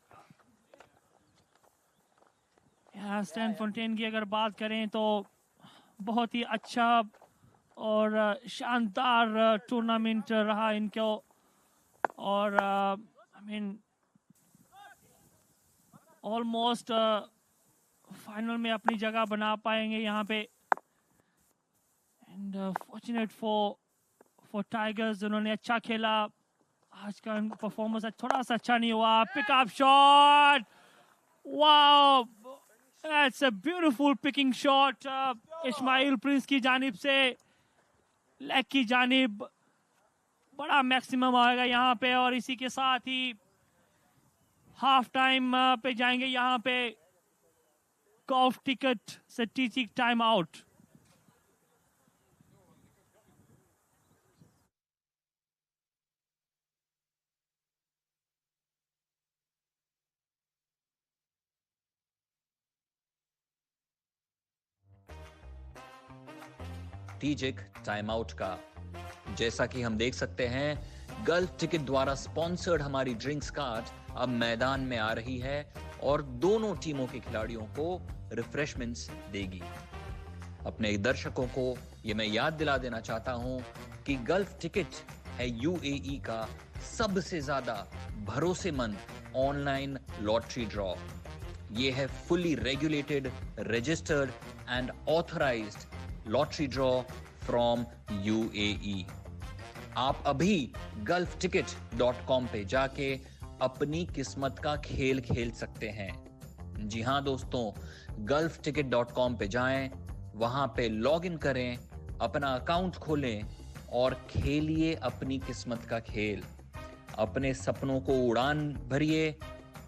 स्टैंडफोर्टेन की अगर बात करें तो बहुत ही अच्छा और शानदार टूर्नामेंट रहा इनको और आई मीन ऑलमोस्ट फाइनल में अपनी जगह बना पाएंगे यहाँ पे एंड फॉर्चुनेट फॉर टाइगर्स उन्होंने अच्छा खेला आज का परफॉर्मेंस थोड़ा सा अच्छा नहीं हुआ pickup shot wow that's a beautiful picking shot Ismail Prince की जानिब से लेग की जानिब बड़ा मैक्सिमम आएगा यहाँ पे और इसी के साथ ही हाफ टाइम पे जाएंगे यहाँ पे golf ticket strategic timeout. Strategic time out का जैसा कि हम देख सकते हैं गल्फ टिकट द्वारा स्पॉन्सर्ड हमारी ड्रिंक्स कार्ट अब मैदान में आ रही है और दोनों टीमों के खिलाड़ियों को रिफ्रेशमेंट्स देगी। अपने दर्शकों को यह मैं याद दिला देना चाहता हूं कि गल्फ टिकट है यूएई का सबसे ज्यादा भरोसेमंद ऑनलाइन लॉटरी ड्रॉ। यह है fully regulated, registered and authorised lottery draw from UAE. आप अभी gulfticket.com पे जाके अपनी किस्मत का खेल खेल सकते हैं। जी हां दोस्तों, gulfticket.com पे जाएं, वहां पे लॉग इन करें, अपना अकाउंट खोलें और खेलिए अपनी किस्मत का खेल। अपने सपनों को उड़ान भरिए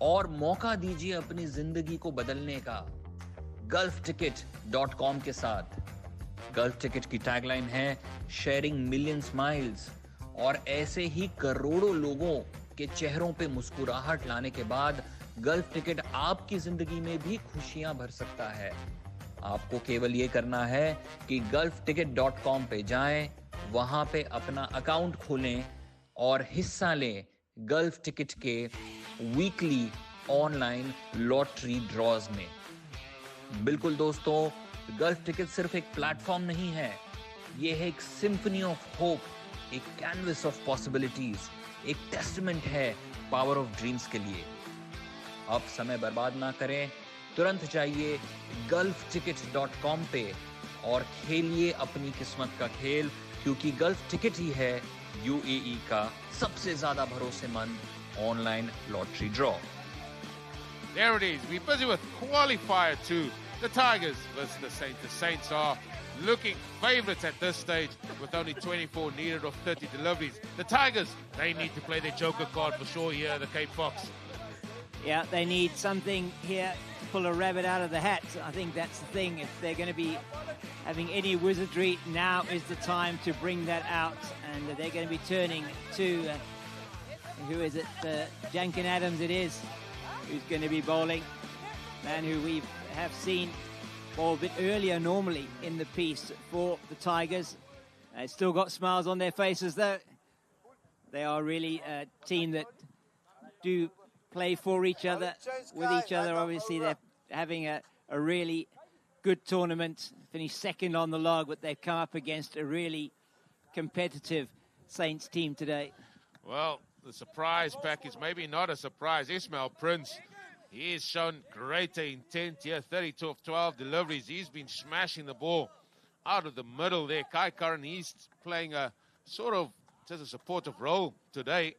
और मौका दीजिए अपनी जिंदगी को बदलने का gulfticket.com के साथ। गल्फ टिकट की टैगलाइन है शेयरिंग मिलियन स्माइल्स और ऐसे ही करोड़ों लोगों के चेहरों पे मुस्कुराहट लाने के बाद गल्फ टिकट आपकी जिंदगी में भी खुशियां भर सकता है। आपको केवल ये करना है कि gulfticket.com पे जाएं, वहां पे अपना अकाउंट खोलें और हिस्सा लें गल्फ टिकट के वीकली ऑनलाइन लॉटरी ड्रॉज में। बिल्कुल दोस्तों, गल्फ टिकट सिर्फ एक प्लेटफॉर्म नहीं है, यह है एक सिम्फनी ऑफ होप, एक कैनवस ऑफ पॉसिबिलिटीज, एक टेस्टमेंट है पावर ऑफ ड्रीम्स के लिए। अब समय बर्बाद ना करें, तुरंत जाइए gulfticket.com पे और खेलिए अपनी किस्मत का खेल, क्योंकि गल्फ टिकट ही है यूएई का सबसे ज्यादा भरोसेमंद online lottery draw. There it is. We're busy with Qualifier 2. The Tigers versus the Saints. The Saints are looking favourites at this stage with only 24 needed of 30 deliveries. The Tigers, they need to play their joker card for sure here, the Cape Fox. Yeah, they need something here to pull a rabbit out of the hat. I think that's the thing. If they're going to be having any wizardry, now is the time to bring that out. And they're going to be turning to, who is it? Jankin Adams it is, who's going to be bowling. Man who we have seen bowl a bit earlier normally in the piece for the Tigers. They've still got smiles on their faces though. They are really a team that do play for each other, with each other. Obviously they're having a really good tournament. Finished second on the log, but they've come up against a really competitive Saints team today. Well, the surprise package, maybe not a surprise. Ismail Prince, he has shown greater intent here. 32 of 12 deliveries. He's been smashing the ball out of the middle there. Kai Curran, he's playing a sort of just a supportive role today.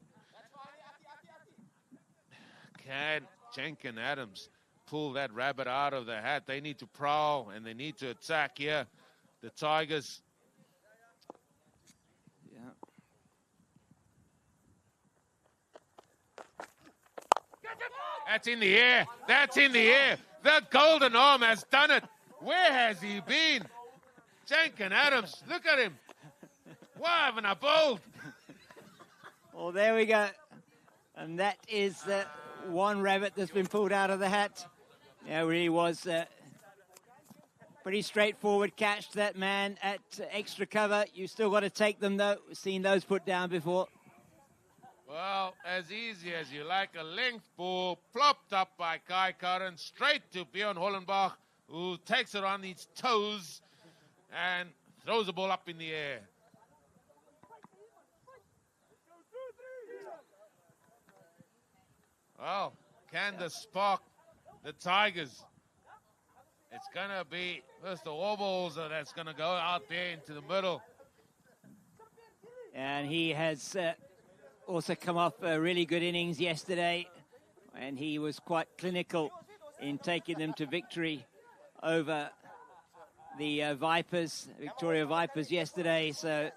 Can Jankin Adams pull that rabbit out of the hat? They need to prowl and they need to attack here. The Tigers. That's in the air. That's in the air. The golden arm has done it. Where has he been? Jankin Adams, look at him. Why haven't I bowled? Well, there we go. And that is the one rabbit that's been pulled out of the hat. Yeah, it really was pretty straightforward catch. That man at extra cover. You still got to take them, though. We've seen those put down before. Well, as easy as you like, a length ball plopped up by Kai Curran straight to Bjorn Hollenbach, who takes it on his toes and Throws the ball up in the air. Well, can this spark the Tigers? It's going to be first the wobbles that's going to go out there into the middle. And he has also come off a really good innings yesterday, and he was quite clinical in taking them to victory over the Vipers, Victoria Vipers yesterday. So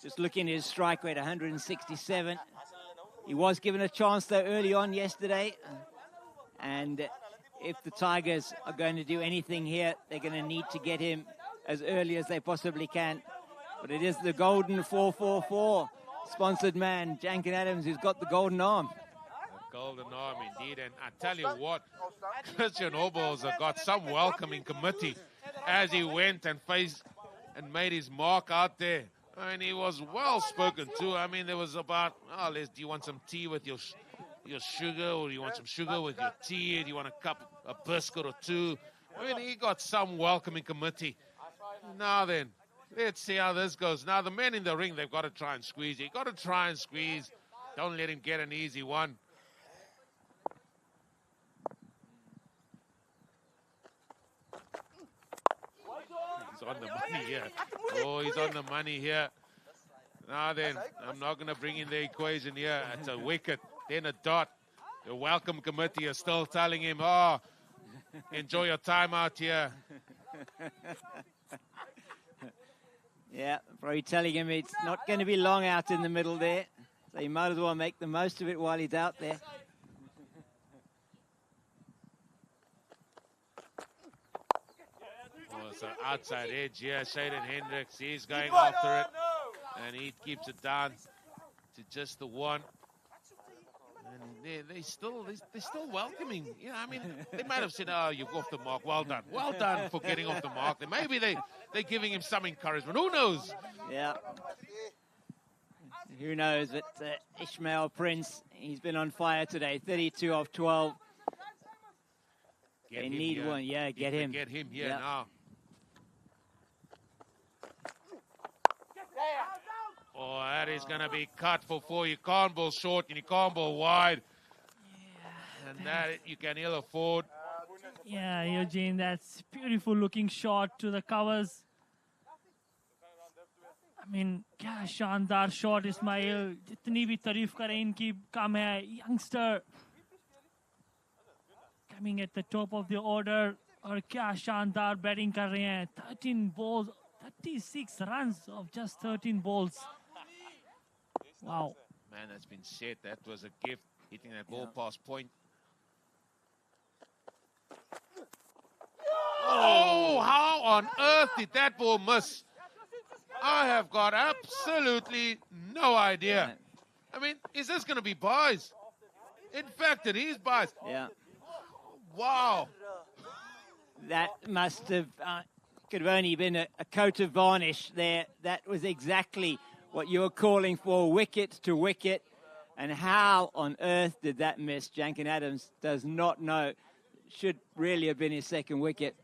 just looking at his strike rate, 167. He was given a chance though early on yesterday, and if the Tigers are going to do anything here, they're going to need to get him as early as they possibly can. But it is the golden 444 sponsored man, Jankin Adams, who's got the golden arm. The golden arm indeed, and I tell you what, Christian Oberholzer got some welcoming committee as he went and faced and made his mark out there. I mean, he was well spoken to. I mean, there was about, oh, do you want some tea with your sugar, or do you want some sugar with your tea? Do you want a biscuit or two? I mean, he got some welcoming committee. Now then, let's see how this goes. Now, the men in the ring, they've got to try and squeeze. You've got to try and squeeze. Don't let him get an easy one. He's on the money here. Oh, he's on the money here. Now then, I'm not going to bring in the equation here. It's a wicket, then a dot. The welcome committee is still telling him, oh, enjoy your time out here. Yeah, probably telling him it's not going to be long out in the middle there. So you might as well make the most of it while he's out there. Oh, so outside edge here, Shaden Hendricks, he's going after it. And he keeps it down to just the one. And they're still welcoming. You know, I mean, they might have said, oh, you've off the mark. Well done. Well done for getting off the mark. Maybe they're giving him some encouragement. Who knows? Yeah. Who knows? But Ishmael Prince, he's been on fire today. 32 off 12. They need here. one. Yeah, get him. Get him here now. Oh, that is going to be cut for 4. You can't bowl short and you can't bowl wide. Yeah, and that you can ill afford. Yeah, Eugene, that's beautiful looking shot to the covers. I mean, क्या शानदार shot Ismail, जितनी भी तारीफ करें इनकी कम है. Youngster coming at the top of the order, और क्या शानदार batting कर रहे हैं. 13 balls, 36 runs of just 13 balls. Wow. Man, that's been said. That was a gift, hitting that ball past point. Oh, how on earth did that ball miss? I have got absolutely no idea. I mean, is this going to be buys? In fact, it is buys. Yeah. Wow. That must have, could have only been a coat of varnish there. That was exactly what you were calling for, wicket to wicket. And how on earth did that miss? Jankin Adams does not know. Should really have been his second wicket.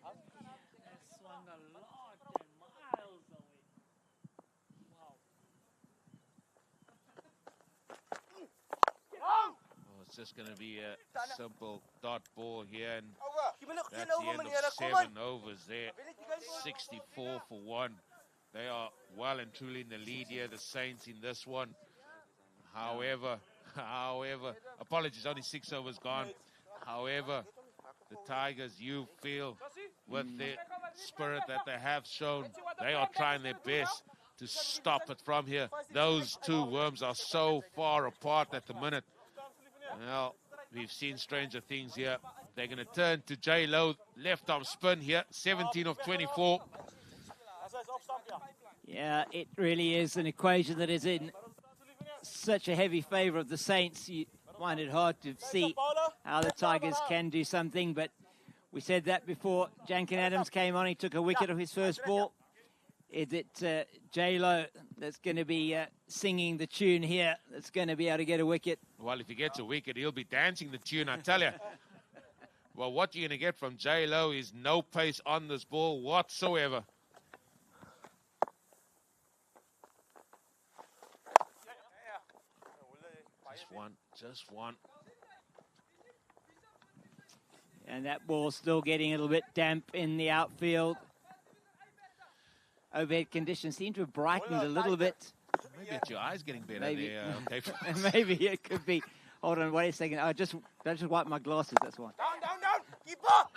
It's just going to be a simple dot ball here, and that's the end of 7 overs there. 64 for 1. They are well and truly in the lead here, the Saints, in this one. However, apologies, only 6 overs gone. However, the Tigers, you feel, with the spirit that they have shown, they are trying their best to stop it from here. Those two worms are so far apart at the minute. Well, we've seen stranger things here. They're going to turn to J. Lowe, left arm spin here, 17 of 24. Yeah, it really is an equation that is in such a heavy favour of the Saints. You find it hard to see how the Tigers can do something, but we said that before Jankin Adams came on. He took a wicket of his first ball. Is it J-Lo that's going to be singing the tune here, that's going to be able to get a wicket? Well, if he gets a wicket, he'll be dancing the tune, I tell you. Well, what you're going to get from J-Lo is no pace on this ball whatsoever. Just one. And that ball still getting a little bit damp in the outfield. Overhead conditions seem to have brightened a little bit. Maybe it's your eyes getting better Maybe. there. Okay. Maybe it could be. Hold on, wait a second. I just wipe my glasses, that's why. Down. Keep up.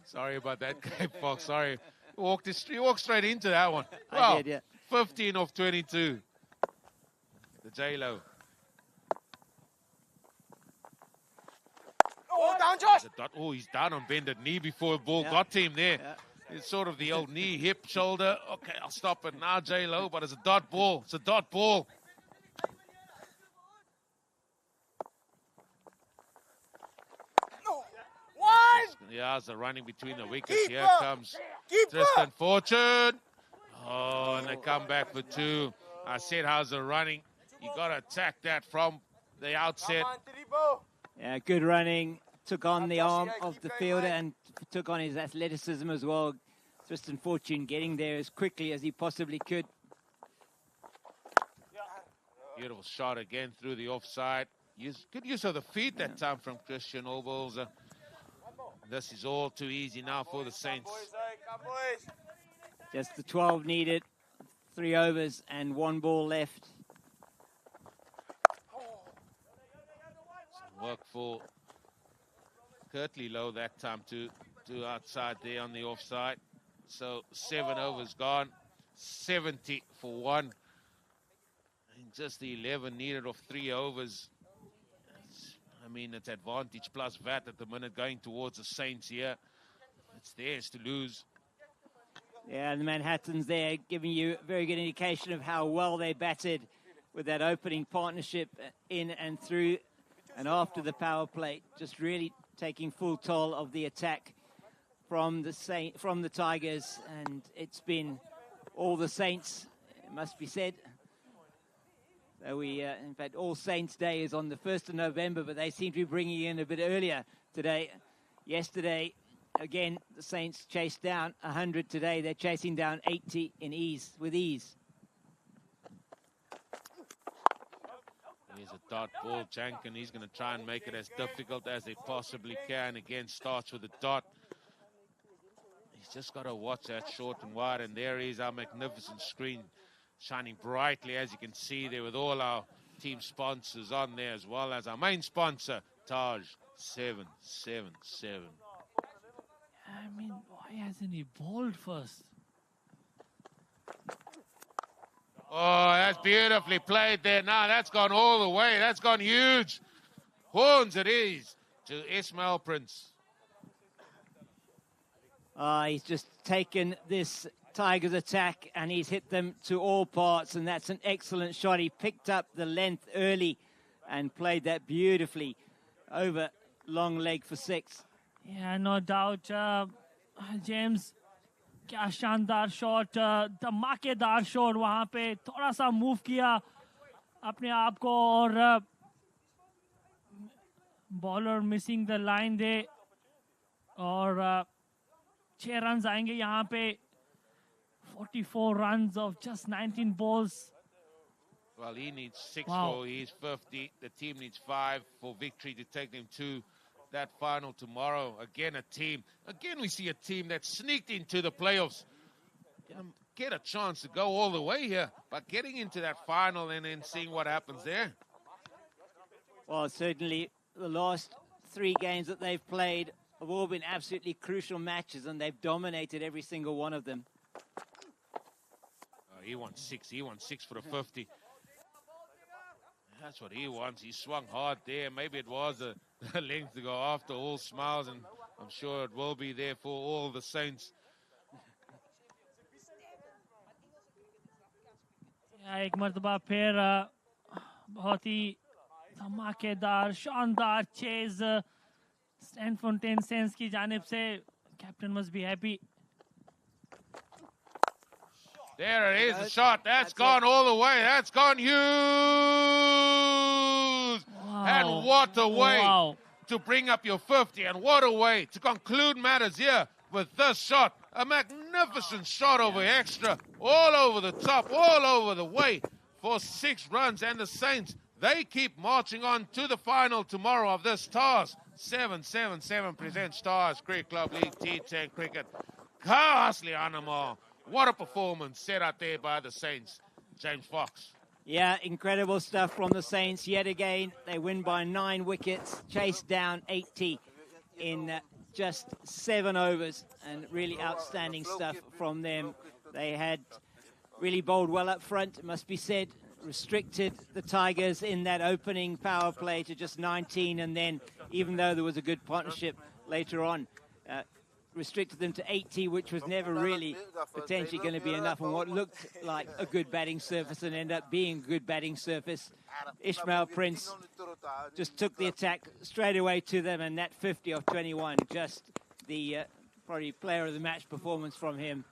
Sorry about that, Cape Fox. Sorry. You walked straight into that one. I did, yeah. 15 of 22. The J-Lo. Oh, down, Josh. Oh, he's down on bended knee before the ball got to him there. Yeah. It's sort of the old knee, hip, shoulder. Okay, I'll stop it now, J-Lo, but it's a dot ball. It's a dot ball. One. Yeah, it's a running between the wickets. Keep Here up. comes Keep up. Strandfontein. Oh, and they come back for two. I said, how's the running? You got to attack that from the outset. Come on, Tiribo. Yeah, good running. Took on the arm of the fielder and took on his athleticism as well. Strandfontein getting there as quickly as he possibly could. Beautiful shot again through the offside. Good use of the feet that time from Christian Obels. This is all too easy now for the Saints. Come boys. Just the 12 needed. 3 overs and 1 ball left. Some work for Kirtley Low that time to outside there on the offside. So 7 overs gone. 70 for 1. And just the 11 needed of 3 overs. I mean, it's advantage plus VAT at the minute going towards the Saints here. It's theirs to lose. Yeah, and the Manhattans there giving you a very good indication of how well they batted with that opening partnership in and through and after the power play. Just really taking full toll of the attack from the Tigers, and it's been all the Saints, it must be said. So in fact, All Saints Day is on the 1st of November, but they seem to be bringing in a bit earlier today. Yesterday, again, the Saints chased down 100 today. They're chasing down 80 with ease. Here's a dot ball, Janken. He's going to try and make it as difficult as they possibly can. Again, starts with a dot. He's just got to watch that short and wide, and there is our magnificent screen shining brightly, as you can see there, with all our team sponsors on there, as well as our main sponsor, Taj 777. I mean, why hasn't he bowled first? Oh, that's beautifully played there. Now that's gone all the way. That's gone huge. Horns it is to Ismail Prince. He's just taken this Tigers attack and he's hit them to all parts, and that's an excellent shot. He picked up the length early and played that beautifully over long leg for 6. Yeah, no doubt. James, क्या शानदार shot, धमाकेदार shot. वहाँ पे थोड़ा सा move किया अपने आप को, और बॉलर मिसिंग द लाइन दे, और 6 रन्स आएंगे यहाँ पे. 44 runs of just 19 balls. Well, he needs 6 Wow. for his 50. The team needs 5 for victory to take them to that final tomorrow. Again, we see a team that sneaked into the playoffs. Get a chance to go all the way here, but getting into that final and then seeing what happens there. Well, certainly the last 3 games that they've played have all been absolutely crucial matches, and they've dominated every single one of them. He wants 6. He wants 6 for the 50. That's what he wants. He swung hard there. Maybe it was a length to go after. All smiles, and I'm sure it will be there for all the Saints. एक मर्तबा फिर बहुत ही धमाकेदार शानदार chase स्टैंडफोंटेन sense की जानिब से. Captain must be happy. There it is, the shot. That's gone all the way. That's gone huge. Wow. And what a way Wow. to bring up your 50. And what a way to conclude matters here with this shot. A magnificent shot over extra. All over the top, all over the way for 6 runs, and the Saints, they keep marching on to the final tomorrow of this Stars 777 presents Stars Cricket Club League T10 Cricket. Ghastly animal. What a performance set out there by the Saints. James Fox. Yeah, incredible stuff from the Saints yet again. They win by 9 wickets, chased down 80 in just 7 overs, and really outstanding stuff from them. They had really bowled well up front, it must be said, restricted the Tigers in that opening power play to just 19, and then, even though there was a good partnership later on, restricted them to 80, which was never really potentially going to be enough on what looked like a good batting surface and ended up being a good batting surface. Ishmael Prince just took the attack straight away to them, and that 50 of 21, just the probably player of the match performance from him.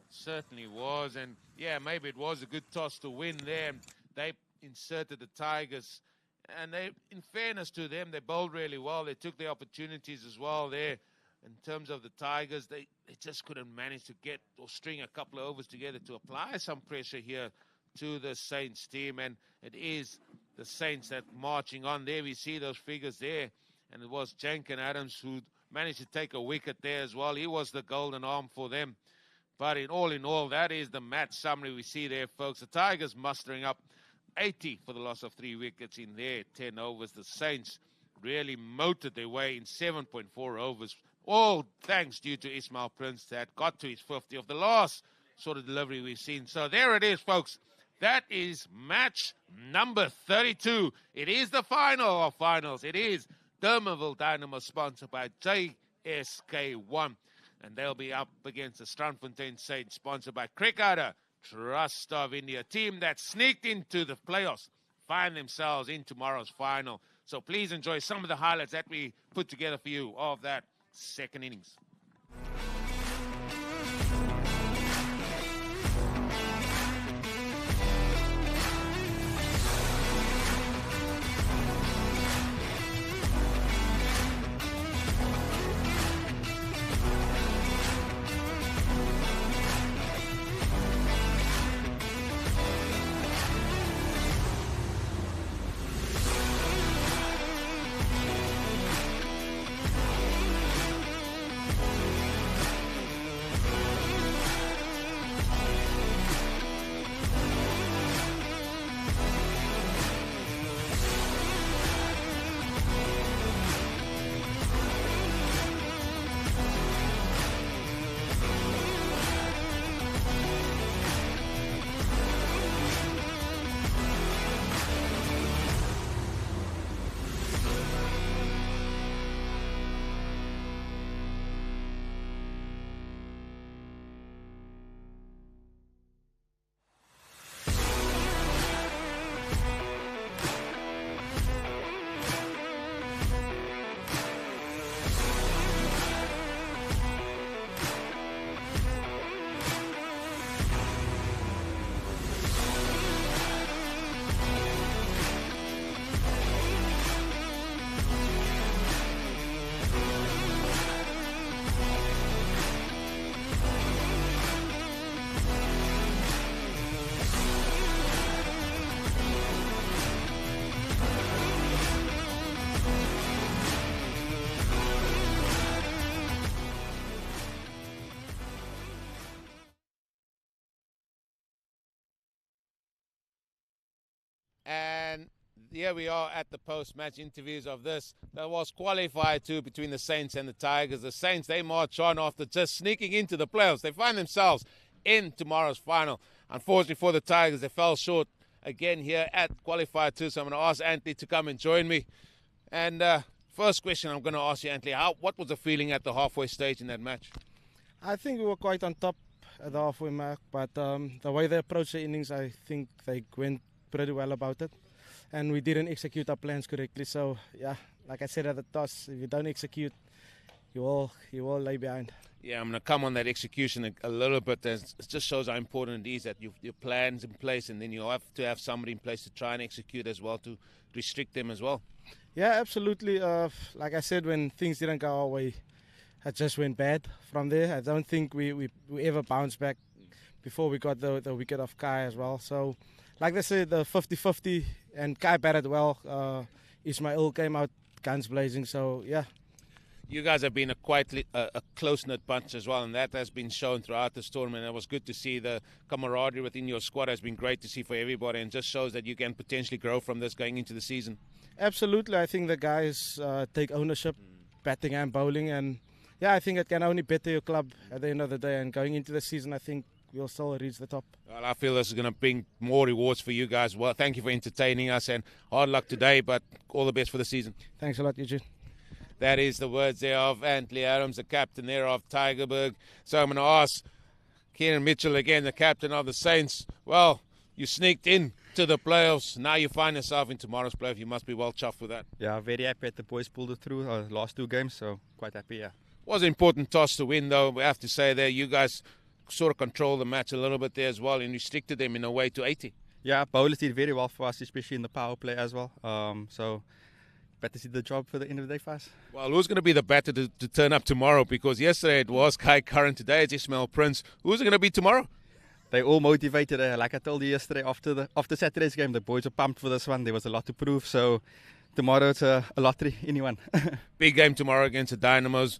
Certainly was, and yeah, maybe it was a good toss to win there. They inserted the Tigers, and they, in fairness to them, they bowled really well. They took their opportunities as well there. In terms of the Tigers, they just couldn't manage to get or string a couple of overs together to apply some pressure here to the Saints team, and it is the Saints that marching on there. We see those figures there, and it was Jenkin Adams who managed to take a wicket there as well. He was the golden arm for them. But in all, that is the match summary we see there, folks. The Tigers mustering up 80 for the loss of 3 wickets in their 10 overs. The Saints really motored their way in 7.4 overs. All thanks due to Ismail Prince that got to his 50 of the last sort of delivery we've seen. So there it is, folks. That is match number 32. It is the final of finals. It is Dermaville Dynamo, sponsored by JSK1. And they'll be up against the Strandfontein Saints, sponsored by Cricketers Trust of India. Team that sneaked into the playoffs find themselves in tomorrow's final. So please enjoy some of the highlights that we put together for you of that second innings. And here we are at the post-match interviews of this. That was Qualifier 2 between the Saints and the Tigers. The Saints, they march on after just sneaking into the playoffs. They find themselves in tomorrow's final. Unfortunately for the Tigers, they fell short again here at Qualifier 2. So I'm going to ask Anthony to come and join me. And first question I'm going to ask you, Anthony, what was the feeling at the halfway stage in that match? I think we were quite on top at the halfway mark, but the way they approached the innings, I think they went pretty well about it, and we didn't execute our plans correctly. So yeah, like I said at the toss, if you don't execute, you will lay behind. Yeah, I'm going to come on that execution a little bit. It just shows how important it is that your plans in place, and then you have to have somebody in place to try and execute as well, to restrict them as well. Yeah, absolutely. Like I said, when things didn't go our way, it just went bad from there. I don't think we ever bounced back before we got the wicket of Kai as well. So like they say, the 50-50, and Kai batted well. Ismail came out guns blazing, so yeah. You guys have been a close-knit bunch as well, and that has been shown throughout this tournament. It was good to see. The camaraderie within your squad has been great to see for everybody, and just shows that you can potentially grow from this going into the season. Absolutely. I think the guys take ownership, batting and bowling, and yeah, I think it can only better your club at the end of the day. And going into the season, I think we'll still reach the top. Well, I feel this is going to bring more rewards for you guys. Well, thank you for entertaining us, and hard luck today, but all the best for the season. Thanks a lot, Eugene. That is the words there of Anthony Adams, the captain there of Tygerberg. So I'm going to ask Kieran Mitchell again, the captain of the Saints. Well, you sneaked in to the playoffs. Now you find yourself in tomorrow's playoff. You must be well chuffed with that. Yeah, very happy that the boys pulled it through last 2 games, so quite happy, yeah. Was an important toss to win, though. We have to say there, you guys sort of controlled the match a little bit there as well and restricted them in a way to 80. Yeah, bowlers did very well for us, especially in the power play as well. So better see the job for the end of the day for us. Well, who's going to be the batter to turn up tomorrow? Because yesterday it was Kai Curran, today it's Ismail Prince. Who's it going to be tomorrow? They all motivated. Like I told you yesterday, after Saturday's game, the boys are pumped for this one. There was a lot to prove. So tomorrow it's a lottery, anyone. Big game tomorrow against the Dynamos.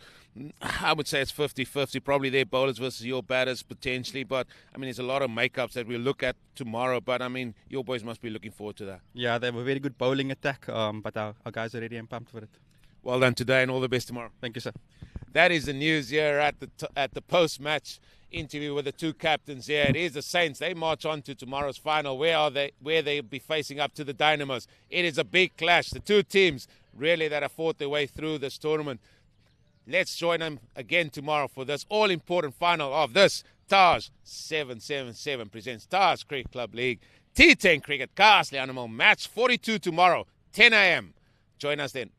I would say it's 50-50, probably their bowlers versus your batters potentially. But, I mean, there's a lot of makeups that we'll look at tomorrow. But, I mean, your boys must be looking forward to that. Yeah, they have a very good bowling attack. But our guys are ready and pumped for it. Well done today and all the best tomorrow. Thank you, sir. That is the news here at the post-match interview with the 2 captains here. It is the Saints. They march on to tomorrow's final. Where they'll be facing up to the Dynamos. It is a big clash. The 2 teams really that have fought their way through this tournament. Let's join them again tomorrow for this all-important final of this Taj 777 presents Taj Cricket Club League T10 Cricket Castle Animal Match 42 tomorrow, 10 a.m. Join us then.